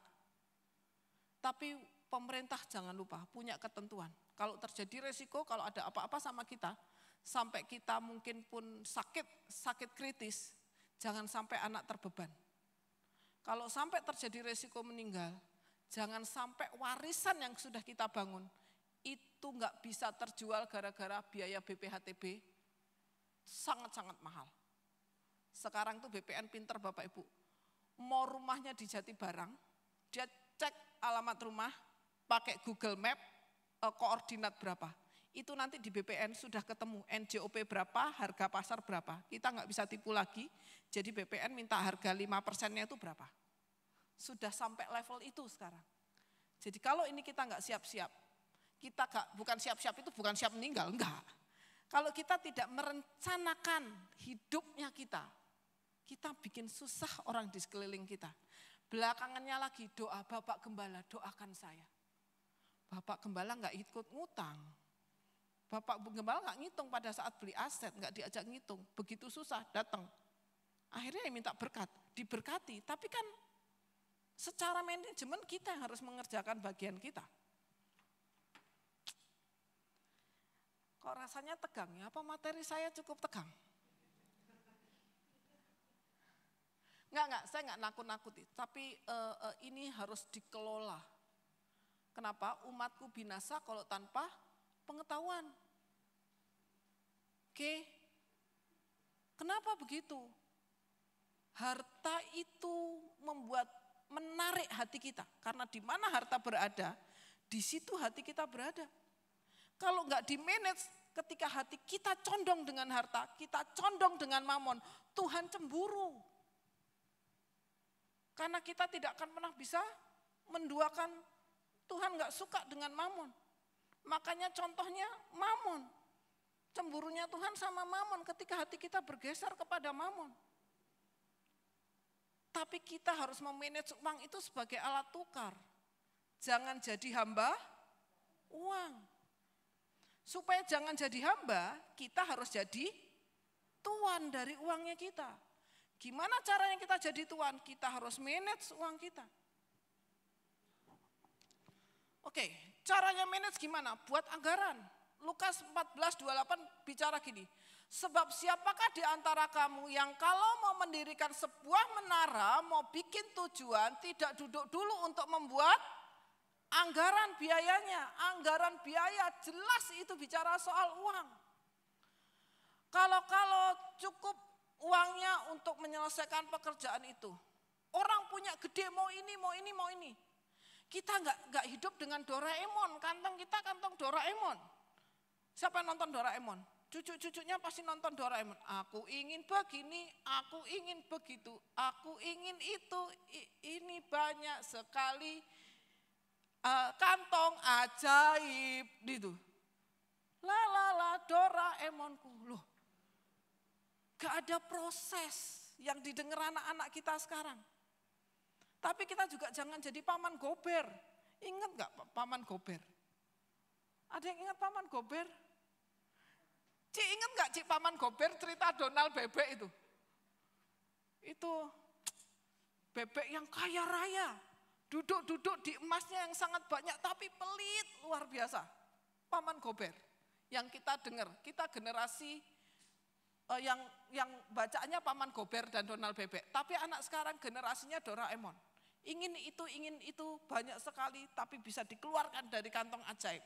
Tapi pemerintah jangan lupa punya ketentuan. Kalau terjadi resiko, kalau ada apa-apa sama kita, sampai kita mungkin pun sakit kritis, jangan sampai anak terbeban. Kalau sampai terjadi resiko meninggal, jangan sampai warisan yang sudah kita bangun, itu nggak bisa terjual gara-gara biaya BPHTB, sangat-sangat mahal. Sekarang tuh BPN pinter Bapak Ibu. Mau rumahnya di Jatibarang, dia cek alamat rumah, pakai Google Map, koordinat berapa. itu nanti di BPN sudah ketemu NJOP berapa, harga pasar berapa. Kita nggak bisa tipu lagi, jadi BPN minta harga 5%-nya itu berapa. Sudah sampai level itu sekarang. Jadi kalau ini kita nggak siap-siap, kita bukan siap-siap itu bukan siap meninggal, enggak. Kalau kita tidak merencanakan hidupnya kita bikin susah orang di sekeliling kita. Belakangannya lagi doa, Bapak Gembala doakan saya. Bapak Gembala nggak ikut ngutang. Bapak Gembala nggak ngitung pada saat beli aset, nggak diajak ngitung. Begitu susah datang. Akhirnya minta berkat, diberkati. Tapi kan secara manajemen kita yang harus mengerjakan bagian kita. Kok rasanya tegang ya? Apa materi saya cukup tegang? Enggak, saya enggak nakut-nakuti. Tapi ini harus dikelola. Kenapa? Umatku binasa kalau tanpa pengetahuan. Oke, kenapa begitu? Harta itu menarik hati kita. Karena di mana harta berada, di situ hati kita berada. Kalau enggak di-manage, ketika hati kita condong dengan harta, kita condong dengan mamon, Tuhan cemburu. Karena kita tidak akan pernah bisa menduakan, Tuhan enggak suka dengan mamon. Makanya contohnya mamon. Cemburunya Tuhan sama mamon ketika hati kita bergeser kepada mamon. Tapi kita harus memanage uang itu sebagai alat tukar. Jangan jadi hamba uang. Supaya jangan jadi hamba, kita harus jadi tuan dari uangnya kita. Gimana caranya kita jadi tuan? Kita harus manage uang kita. Oke, caranya manage gimana? Buat anggaran. Lukas 14:28 bicara gini. Sebab siapakah di antara kamu yang kalau mau mendirikan sebuah menara, mau bikin tujuan, tidak duduk dulu untuk membuat anggaran biayanya. Anggaran biaya jelas itu bicara soal uang. Kalau cukup uangnya untuk menyelesaikan pekerjaan itu. Orang punya gede, mau ini. Kita nggak hidup dengan Doraemon, kantong kita kantong Doraemon. Siapa yang nonton Doraemon? Cucu-cucunya pasti nonton Doraemon. Aku ingin begini, aku ingin begitu, aku ingin itu. Ini banyak sekali kantong ajaib gitu. La Doraemonku. Loh, gak ada proses yang didengar anak-anak kita sekarang. Tapi kita juga jangan jadi paman gober. Ingat gak paman gober? Ada yang ingat paman gober? Cik ingat gak Cik paman gober cerita Donald bebek itu? Itu bebek yang kaya raya. Duduk di emasnya yang sangat banyak tapi pelit luar biasa. Paman gober yang kita dengar, kita generasi yang bacaannya paman gober dan Donald bebek. Tapi anak sekarang generasinya Doraemon. Ingin itu banyak sekali tapi bisa dikeluarkan dari kantong ajaib.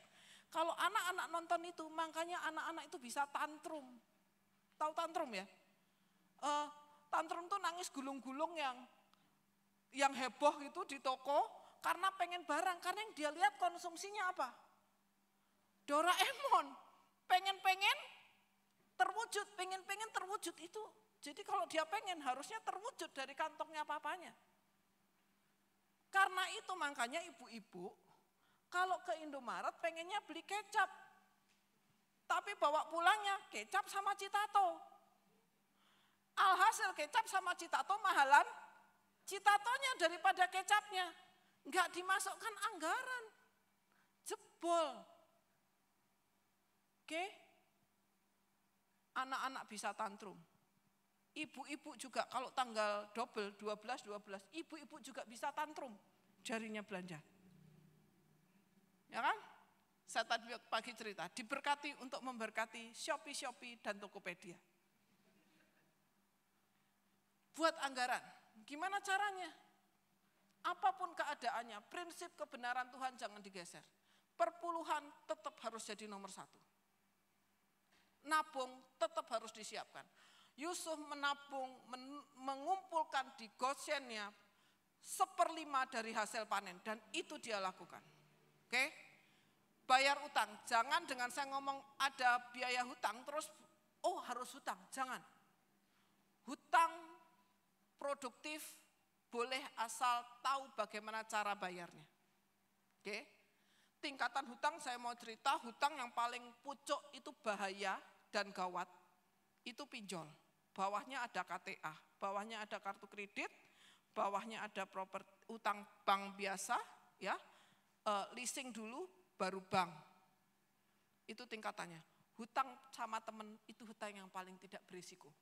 Kalau anak-anak nonton itu, makanya anak-anak itu bisa tantrum. Tahu tantrum ya? Tantrum tuh nangis gulung-gulung yang heboh itu di toko karena pengen barang. Karena yang dia lihat konsumsinya apa? Doraemon. Pengen-pengen terwujud itu. Jadi kalau dia pengen harusnya terwujud dari kantongnya papanya. Karena itu makanya ibu-ibu kalau ke Indomaret pengennya beli kecap. Tapi bawa pulangnya kecap sama Citato. Alhasil kecap sama Citato mahalan Citatonya daripada kecapnya. Enggak dimasukkan anggaran. Jebol. Oke? Anak-anak bisa tantrum. Ibu-ibu juga kalau tanggal double 12, ibu-ibu juga bisa tantrum. Jarinya belanja. Ya kan? Saya tadi pagi cerita, diberkati untuk memberkati Shopee dan Tokopedia. Buat anggaran, gimana caranya? Apapun keadaannya, prinsip kebenaran Tuhan jangan digeser. Perpuluhan tetap harus jadi nomor 1. Nabung tetap harus disiapkan. Yusuf menabung, mengumpulkan di Goshennya 1/5 dari hasil panen dan itu dia lakukan. Oke? bayar utang. Jangan dengan saya ngomong ada biaya hutang terus harus hutang, jangan. Hutang produktif boleh asal tahu bagaimana cara bayarnya. Oke. Tingkatan hutang saya mau cerita, hutang yang paling pucuk itu bahaya dan gawat, itu pinjol. Bawahnya ada KTA, bawahnya ada kartu kredit, bawahnya ada utang bank biasa, ya, leasing dulu baru bank. Itu tingkatannya. Hutang sama teman itu hutang yang paling tidak berisiko.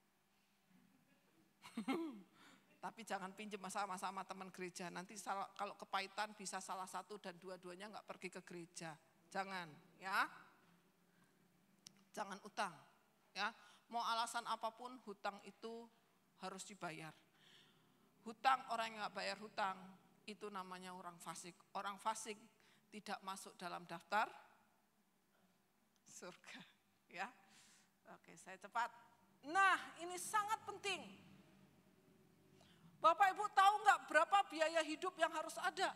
Tapi jangan pinjam sama teman gereja. Nanti kalau kepahitan bisa salah satu dan dua-duanya nggak pergi ke gereja. Jangan, ya. Jangan utang, ya. Mau alasan apapun hutang itu harus dibayar. Hutang, orang yang nggak bayar hutang itu namanya orang fasik. Orang fasik tidak masuk dalam daftar surga, ya. Oke, saya cepat. Nah, ini sangat penting. Bapak Ibu tahu nggak berapa biaya hidup yang harus ada?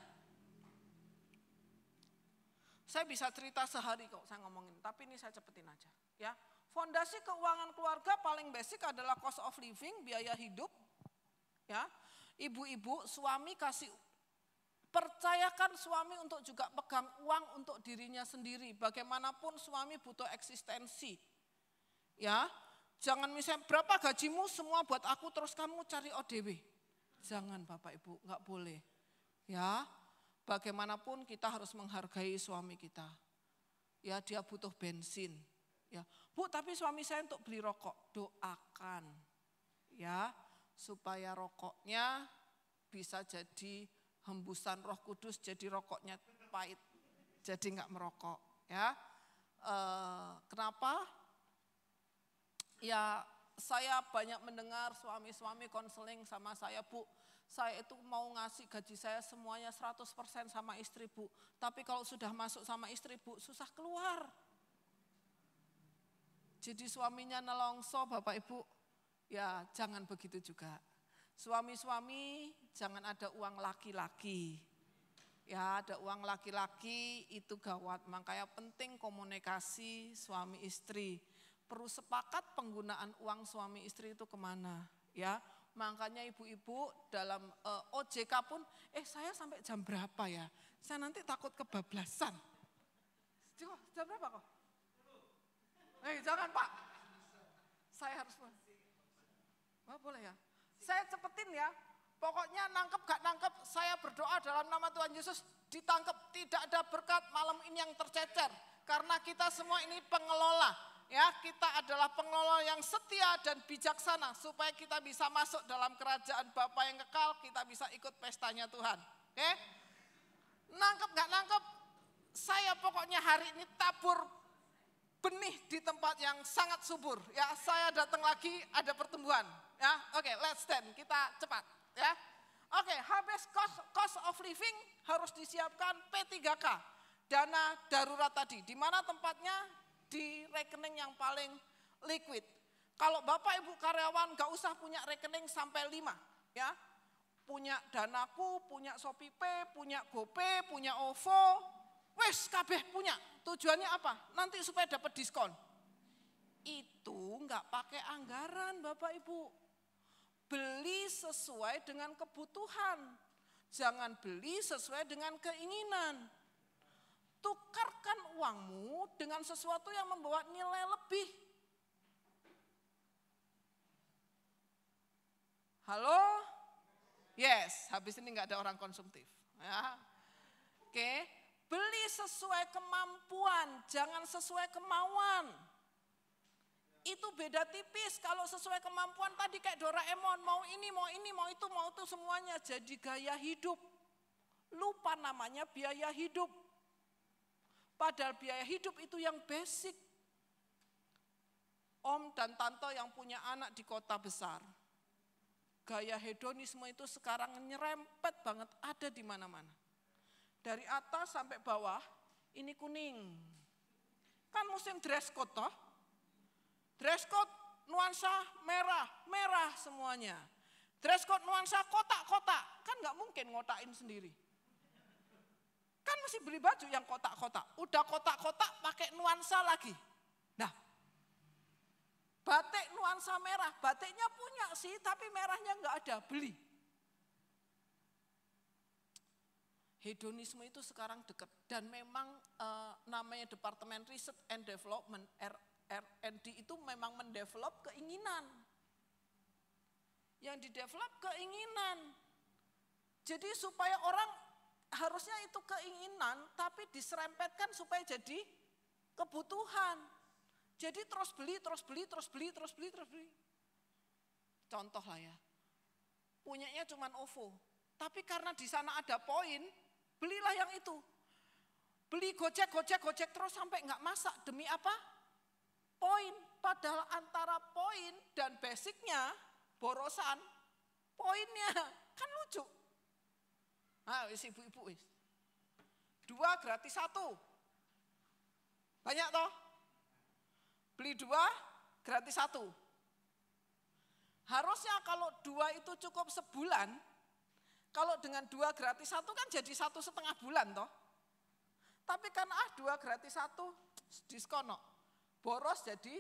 Saya bisa cerita sehari kok saya ngomongin, tapi ini saya cepetin aja, ya. Fondasi keuangan keluarga paling basic adalah cost of living, biaya hidup, ya. Ibu-ibu, suami percayakan suami untuk juga pegang uang untuk dirinya sendiri. Bagaimanapun suami butuh eksistensi, ya. Jangan misalnya berapa gajimu semua buat aku terus kamu cari ODW. Jangan Bapak Ibu, nggak boleh, ya. Bagaimanapun kita harus menghargai suami kita, ya. Dia butuh bensin, ya. Bu, tapi suami saya untuk beli rokok, doakan, ya, supaya rokoknya bisa jadi hembusan Roh Kudus, jadi rokoknya pahit, jadi nggak merokok, ya. Kenapa? Ya, saya banyak mendengar suami-suami konseling sama saya, Bu, saya itu mau ngasih gaji saya semuanya 100% sama istri, Bu. Tapi kalau sudah masuk sama istri, Bu, susah keluar. Jadi suaminya nelongso, Bapak Ibu, ya jangan begitu juga. Suami-suami jangan ada uang laki-laki. Ya, ada uang laki-laki itu gawat, makanya penting komunikasi suami istri. Perlu sepakat penggunaan uang suami istri itu kemana, ya. Makanya ibu-ibu dalam OJK pun, saya sampai jam berapa ya? Saya nanti takut kebablasan. Jam berapa kok? Jangan Pak, saya harus, boleh ya? Saya cepetin ya, pokoknya nangkep gak nangkep, saya berdoa dalam nama Tuhan Yesus, ditangkep, tidak ada berkat malam ini yang tercecer. Karena kita semua ini pengelola. Ya, kita adalah pengelola yang setia dan bijaksana supaya kita bisa masuk dalam kerajaan Bapa yang kekal, kita bisa ikut pestanya Tuhan. Oke? Nangkep gak nangkep, saya pokoknya hari ini tabur benih di tempat yang sangat subur. Ya, saya datang lagi ada pertumbuhan. Ya, oke, let's stand, kita cepat. Ya, oke, habis cost of living harus disiapkan P3K, dana darurat tadi. Di mana tempatnya? Di rekening yang paling liquid. Kalau Bapak Ibu karyawan gak usah punya rekening sampai 5, ya. Punya Danaku, punya ShopeePay, punya GoPay, punya OVO, wes kabeh punya. Tujuannya apa? Nanti supaya dapat diskon. Itu gak pakai anggaran Bapak Ibu. Beli sesuai dengan kebutuhan. Jangan beli sesuai dengan keinginan. Tukarkan uangmu dengan sesuatu yang membawa nilai lebih. Halo? Yes, habis ini nggak ada orang konsumtif. Ya. Oke, beli sesuai kemampuan, jangan sesuai kemauan. Itu beda tipis. Kalau sesuai kemampuan tadi kayak Doraemon, mau ini, mau itu semuanya jadi gaya hidup. Lupa namanya biaya hidup. Padahal biaya hidup itu yang basic. Om dan tante yang punya anak di kota besar. Gaya hedonisme itu sekarang nyerempet banget, ada di mana-mana. Dari atas sampai bawah, ini kuning. Kan musim dress code toh. Dress code nuansa merah semuanya. Dress code nuansa kotak-kotak, kan gak mungkin ngotakin sendiri. Kan mesti beli baju yang kotak-kotak. Udah kotak-kotak pakai nuansa lagi. Nah, batik nuansa merah. Batiknya punya sih, tapi merahnya enggak ada, beli. Hedonisme itu sekarang dekat. Dan memang namanya Departemen Research and Development, R&D itu memang mendevelop keinginan. Yang didevelop keinginan. Jadi supaya orang harusnya itu keinginan, tapi diserempetkan supaya jadi kebutuhan. Jadi terus beli. Contoh lah ya, punyanya cuman OVO. Tapi karena di sana ada poin, belilah yang itu. Beli gojek terus sampai nggak masak. Demi apa? Poin. Padahal antara poin dan basicnya, borosan, poinnya kan lucu. Nah, wis ibu-ibu wis. 2 gratis 1. Banyak toh? Beli 2 gratis 1. Harusnya kalau 2 itu cukup sebulan, kalau dengan 2 gratis 1 kan jadi 1,5 bulan toh. Tapi kan 2 gratis 1 diskon. Boros jadi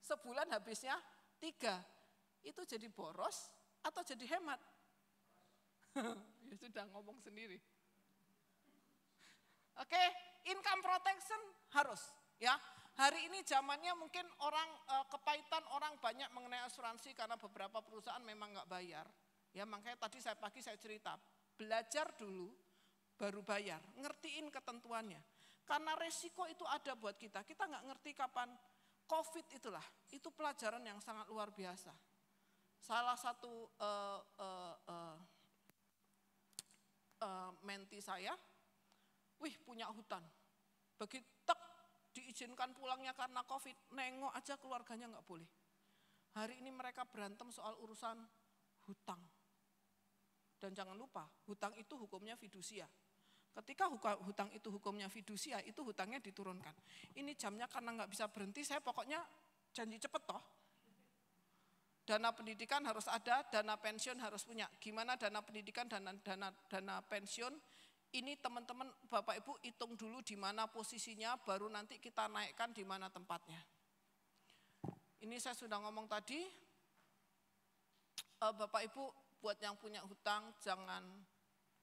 sebulan habisnya 3. Itu jadi boros atau jadi hemat? Ya sudah ngomong sendiri. Oke, income protection harus ya. Hari ini zamannya mungkin orang kepahitan orang banyak mengenai asuransi karena beberapa perusahaan memang nggak bayar. Ya makanya tadi pagi saya cerita, belajar dulu baru bayar, ngertiin ketentuannya. Karena resiko itu ada buat kita nggak ngerti kapan COVID itulah, itu pelajaran yang sangat luar biasa. Salah satu menti saya, punya hutan. Begitu diizinkan pulangnya karena COVID, nengok aja keluarganya nggak boleh. Hari ini mereka berantem soal urusan hutang. Dan jangan lupa, hutang itu hukumnya fidusia. Ketika hutang itu hukumnya fidusia, itu hutangnya diturunkan. Ini jamnya karena nggak bisa berhenti, saya pokoknya janji cepet toh. Dana pendidikan harus ada, dana pensiun harus punya. Gimana dana pendidikan, dana pensiun? Ini teman-teman, Bapak Ibu hitung dulu di mana posisinya, baru nanti kita naikkan di mana tempatnya. Ini saya sudah ngomong tadi, Bapak Ibu buat yang punya hutang jangan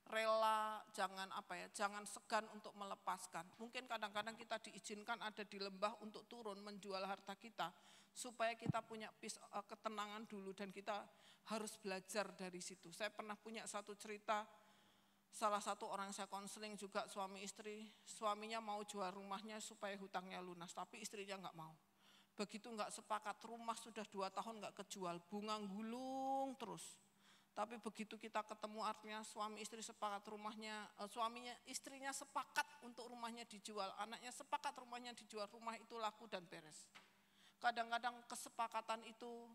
rela, jangan segan untuk melepaskan. Mungkin kadang-kadang kita diizinkan ada di lembah untuk turun menjual harta kita, supaya kita punya ketenangan dulu dan kita harus belajar dari situ. Saya pernah punya satu cerita, salah satu orang saya konseling juga suami istri, suaminya mau jual rumahnya supaya hutangnya lunas, tapi istrinya nggak mau. Begitu nggak sepakat, rumah sudah 2 tahun nggak kejual, bunga gulung terus. Tapi begitu kita ketemu artinya suami istri sepakat rumahnya, istrinya sepakat untuk rumahnya dijual, anaknya sepakat rumahnya dijual, rumah itu laku dan beres. Kadang-kadang kesepakatan itu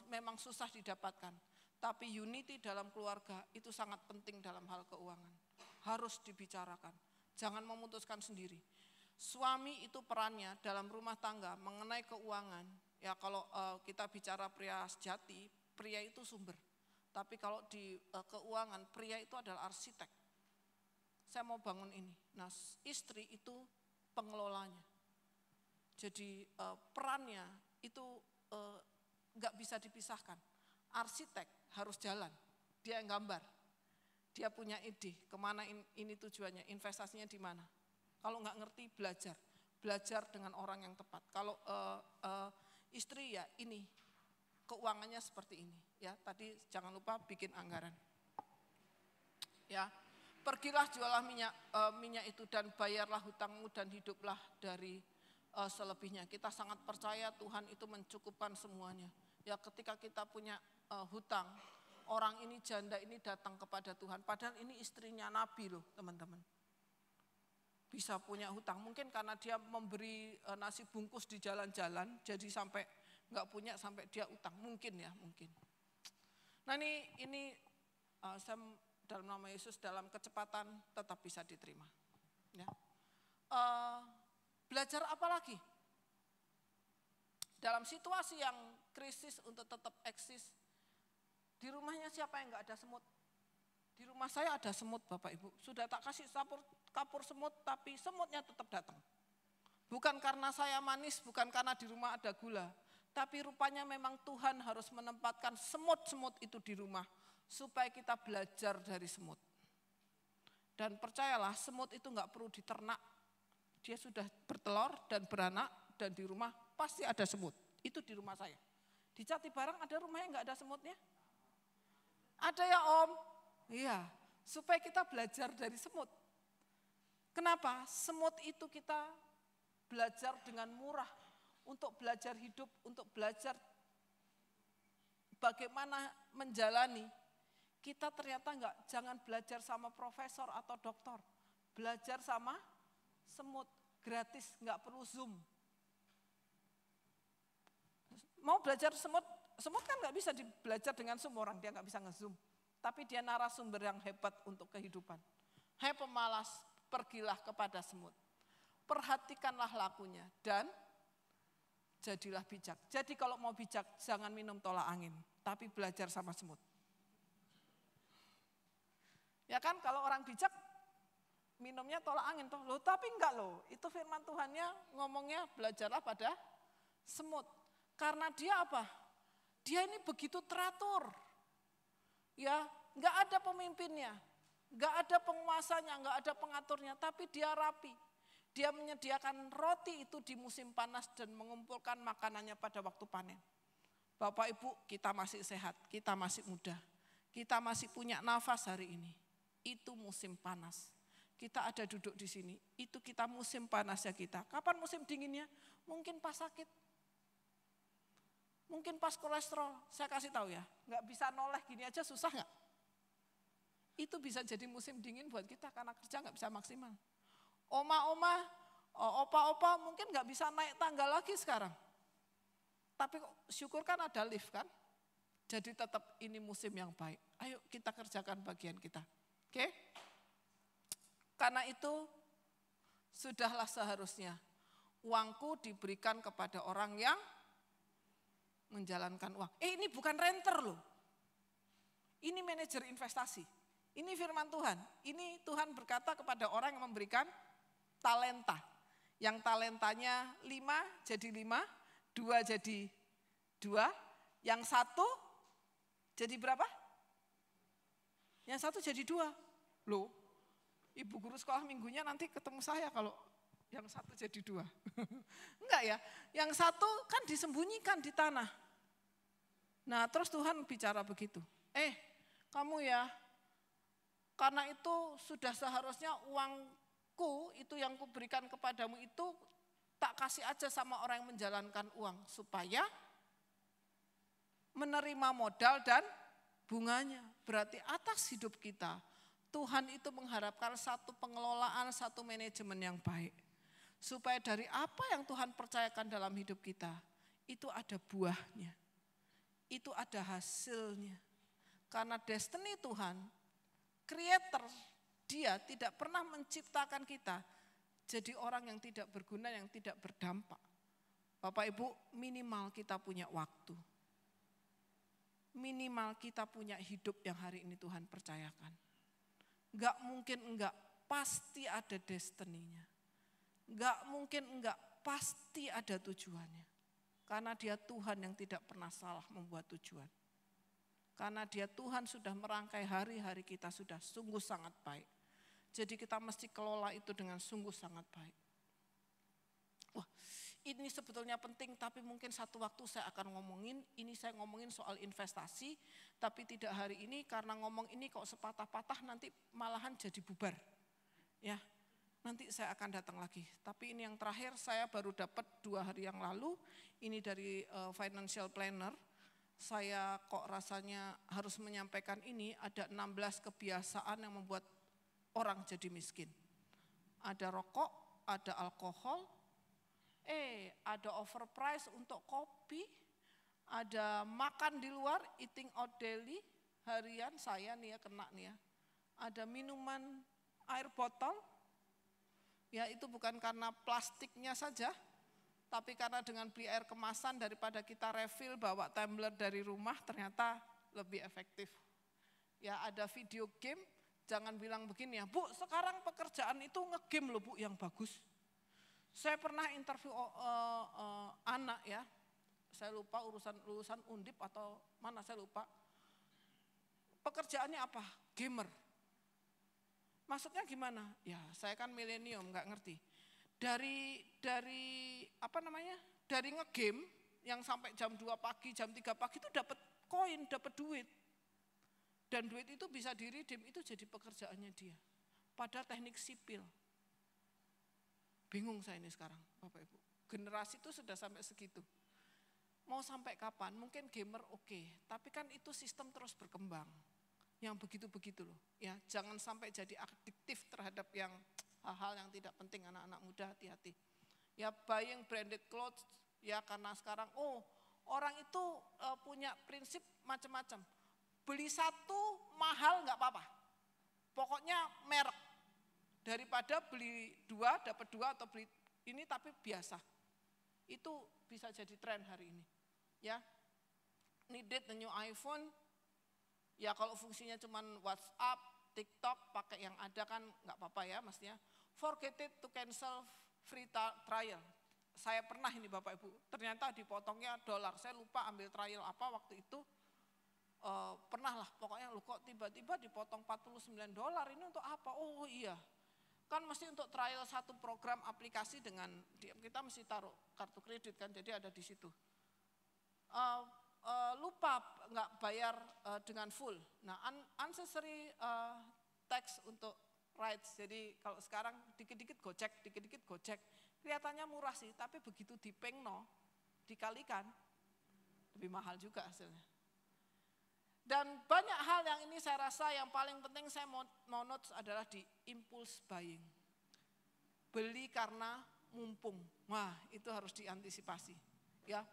memang susah didapatkan. Tapi unity dalam keluarga itu sangat penting dalam hal keuangan. Harus dibicarakan, jangan memutuskan sendiri. Suami itu perannya dalam rumah tangga mengenai keuangan. Ya kalau kita bicara pria sejati, pria itu sumber. Tapi kalau di keuangan, pria itu adalah arsitek. Saya mau bangun ini. Nah, istri itu pengelolanya. Jadi perannya itu nggak bisa dipisahkan. Arsitek harus jalan, dia yang gambar. Dia punya ide, kemana ini tujuannya, investasinya di mana. Kalau nggak ngerti, belajar dengan orang yang tepat. Kalau istri ya ini, keuangannya seperti ini. Ya, tadi jangan lupa bikin anggaran. Ya, pergilah jualah minyak itu dan bayarlah hutangmu dan hiduplah dari selebihnya. Kita sangat percaya Tuhan itu mencukupkan semuanya. Ya, ketika kita punya hutang, orang ini janda ini datang kepada Tuhan. Padahal ini istrinya Nabi loh teman-teman. Bisa punya hutang, mungkin karena dia memberi nasi bungkus di jalan-jalan, jadi sampai nggak punya sampai dia utang, mungkin ya, mungkin. Nah ini saya dalam nama Yesus dalam kecepatan tetap bisa diterima. Ya. Belajar apa lagi? Dalam situasi yang krisis untuk tetap eksis, di rumahnya siapa yang nggak ada semut? Di rumah saya ada semut Bapak Ibu, sudah tak kasih kapur semut tapi semutnya tetap datang. Bukan karena saya manis, bukan karena di rumah ada gula, tapi rupanya memang Tuhan harus menempatkan semut-semut itu di rumah supaya kita belajar dari semut. Dan percayalah semut itu enggak perlu diternak, dia sudah bertelur dan beranak dan di rumah pasti ada semut. Itu di rumah saya. Di Jati Barang ada rumah yang enggak ada semutnya? Ada ya Om? Iya, supaya kita belajar dari semut. Kenapa? Semut itu kita belajar dengan murah untuk belajar hidup, untuk belajar bagaimana menjalani. Kita ternyata jangan belajar sama profesor atau dokter, belajar sama semut gratis, nggak perlu Zoom. Mau belajar semut kan nggak bisa belajar dengan semua orang, dia nggak bisa nge-zoom. Tapi dia narasumber yang hebat untuk kehidupan. Hai pemalas, pergilah kepada semut. Perhatikanlah lakunya dan jadilah bijak. Jadi kalau mau bijak jangan minum tolak angin, tapi belajar sama semut. Ya kan kalau orang bijak minumnya tolak angin toh. Loh, tapi enggak loh. Itu firman Tuhannya ngomongnya belajarlah pada semut. Karena dia apa? Dia ini begitu teratur. Ya, enggak ada pemimpinnya, enggak ada penguasanya, enggak ada pengaturnya, tapi dia rapi. Dia menyediakan roti itu di musim panas dan mengumpulkan makanannya pada waktu panen. Bapak Ibu, kita masih sehat, kita masih muda, kita masih punya nafas hari ini. Itu musim panas. Kita ada duduk di sini, itu kita musim panasnya kita. Kapan musim dinginnya? Mungkin pas sakit. Mungkin pas kolesterol, saya kasih tahu ya, nggak bisa noleh gini aja susah nggak? Itu bisa jadi musim dingin buat kita karena kerja nggak bisa maksimal. Oma-oma, opa-opa mungkin nggak bisa naik tangga lagi sekarang. Tapi syukur kan ada lift kan? Jadi tetap ini musim yang baik. Ayo kita kerjakan bagian kita. Oke? Karena itu sudahlah seharusnya uangku diberikan kepada orang yang menjalankan uang. Ini bukan renter loh. Ini manajer investasi. Ini firman Tuhan. Ini Tuhan berkata kepada orang yang memberikan talenta. Yang talentanya 5 jadi 5, 2 jadi 2, yang 1 jadi berapa? Yang 1 jadi 2. Loh, ibu guru sekolah minggunya nanti ketemu saya kalau yang 1 jadi 2. Enggak ya, yang 1 kan disembunyikan di tanah. Nah terus Tuhan bicara begitu, kamu ya, karena itu sudah seharusnya uangku itu yang kuberikan kepadamu itu tak kasih aja sama orang yang menjalankan uang. Supaya menerima modal dan bunganya. Berarti atas hidup kita, Tuhan itu mengharapkan satu pengelolaan, satu manajemen yang baik. Supaya dari apa yang Tuhan percayakan dalam hidup kita, itu ada buahnya. Itu ada hasilnya. Karena destiny Tuhan, creator, dia tidak pernah menciptakan kita jadi orang yang tidak berguna, yang tidak berdampak. Bapak Ibu, minimal kita punya waktu. Minimal kita punya hidup yang hari ini Tuhan percayakan. Enggak mungkin enggak, pasti ada destiny-nya. Enggak mungkin enggak, pasti ada tujuannya. Karena dia Tuhan yang tidak pernah salah membuat tujuan. Karena dia Tuhan sudah merangkai hari-hari kita sudah sungguh sangat baik. Jadi kita mesti kelola itu dengan sungguh sangat baik. Wah, ini sebetulnya penting tapi mungkin satu waktu saya akan ngomongin. Ini saya ngomongin soal investasi, tapi tidak hari ini karena ngomong ini kok sepatah-patah nanti malahan jadi bubar. Ya. Nanti saya akan datang lagi. Tapi ini yang terakhir saya baru dapat 2 hari yang lalu. Ini dari financial planner. Saya kok rasanya harus menyampaikan ini. Ada 16 kebiasaan yang membuat orang jadi miskin. Ada rokok, ada alkohol. Ada overprice untuk kopi. Ada makan di luar, eating out daily. Harian saya nih ya kena nih ya. Ada minuman air botol. Ya itu bukan karena plastiknya saja, tapi karena dengan beli air kemasan daripada kita refill bawa tumbler dari rumah ternyata lebih efektif. Ya ada video game, jangan bilang begini ya, Bu sekarang pekerjaan itu ngegame loh Bu yang bagus. Saya pernah interview anak ya, saya lupa lulusan Undip atau mana saya lupa. Pekerjaannya apa? Gamer. Maksudnya gimana? Ya saya kan milenium nggak ngerti. Dari apa namanya? Dari ngegame yang sampai jam 2 pagi, jam 3 pagi itu dapat koin, dapat duit. Dan duit itu bisa di-redeem, itu jadi pekerjaannya dia. Pada teknik sipil. Bingung saya ini sekarang, Bapak Ibu. Generasi itu sudah sampai segitu. Mau sampai kapan? Mungkin gamer oke, tapi kan itu sistem terus berkembang. Yang begitu-begitu loh. Ya, jangan sampai jadi adiktif terhadap yang hal-hal yang tidak penting, anak-anak muda hati-hati. Ya buying branded clothes, ya karena sekarang orang itu punya prinsip macam-macam. Beli satu mahal nggak apa-apa, pokoknya merek. Daripada beli dua dapat dua atau beli ini tapi biasa. Itu bisa jadi tren hari ini. Ya, needed the new iPhone. Ya kalau fungsinya cuma WhatsApp, TikTok, pakai yang ada kan nggak apa-apa ya maksudnya. Forget it to cancel free trial. Saya pernah ini Bapak Ibu, ternyata dipotongnya $. Saya lupa ambil trial apa waktu itu. Pernah lah, pokoknya lu kok tiba-tiba dipotong $49, ini untuk apa? Oh iya, kan mesti untuk trial satu program aplikasi dengan, kita mesti taruh kartu kredit kan, jadi ada di situ. Lupa nggak bayar dengan full. Nah unnecessary tax untuk rights, jadi kalau sekarang dikit-dikit gojek, kelihatannya murah sih, tapi begitu dipengno, dikalikan, lebih mahal juga hasilnya. Dan banyak hal yang ini saya rasa yang paling penting saya mau notes adalah di impulse buying. Beli karena mumpung. Wah, itu harus diantisipasi. Ya,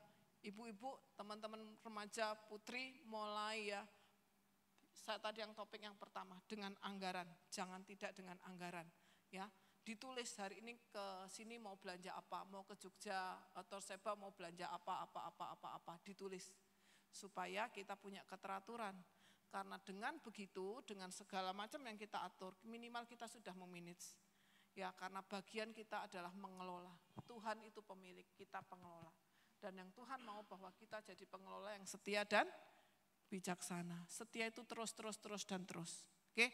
ibu-ibu, teman-teman remaja, putri mulai ya. Saya tadi yang topik yang pertama dengan anggaran, jangan tidak dengan anggaran. Ya, ditulis hari ini ke sini mau belanja apa, mau ke Jogja atau Seba mau belanja apa, ditulis. Supaya kita punya keteraturan. Karena dengan begitu, dengan segala macam yang kita atur, minimal kita sudah memanage. Ya, karena bagian kita adalah mengelola. Tuhan itu pemilik, kita pengelola. Dan yang Tuhan mau bahwa kita jadi pengelola yang setia dan bijaksana. Setia itu terus. Oke,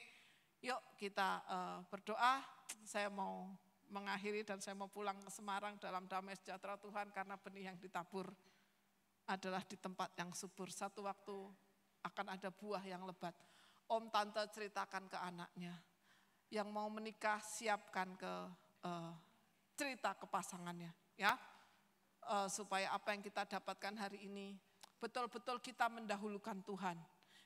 yuk kita berdoa. Saya mau mengakhiri dan saya mau pulang ke Semarang dalam damai sejahtera Tuhan karena benih yang ditabur adalah di tempat yang subur. Satu waktu akan ada buah yang lebat. Om tante ceritakan ke anaknya. Yang mau menikah siapkan ke cerita ke pasangannya. Ya, supaya apa yang kita dapatkan hari ini betul-betul kita mendahulukan Tuhan.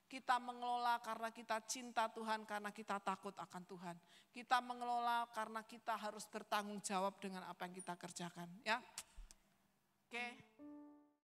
Kita mengelola karena kita cinta Tuhan, karena kita takut akan Tuhan. Kita mengelola karena kita harus bertanggung jawab dengan apa yang kita kerjakan. Ya, oke.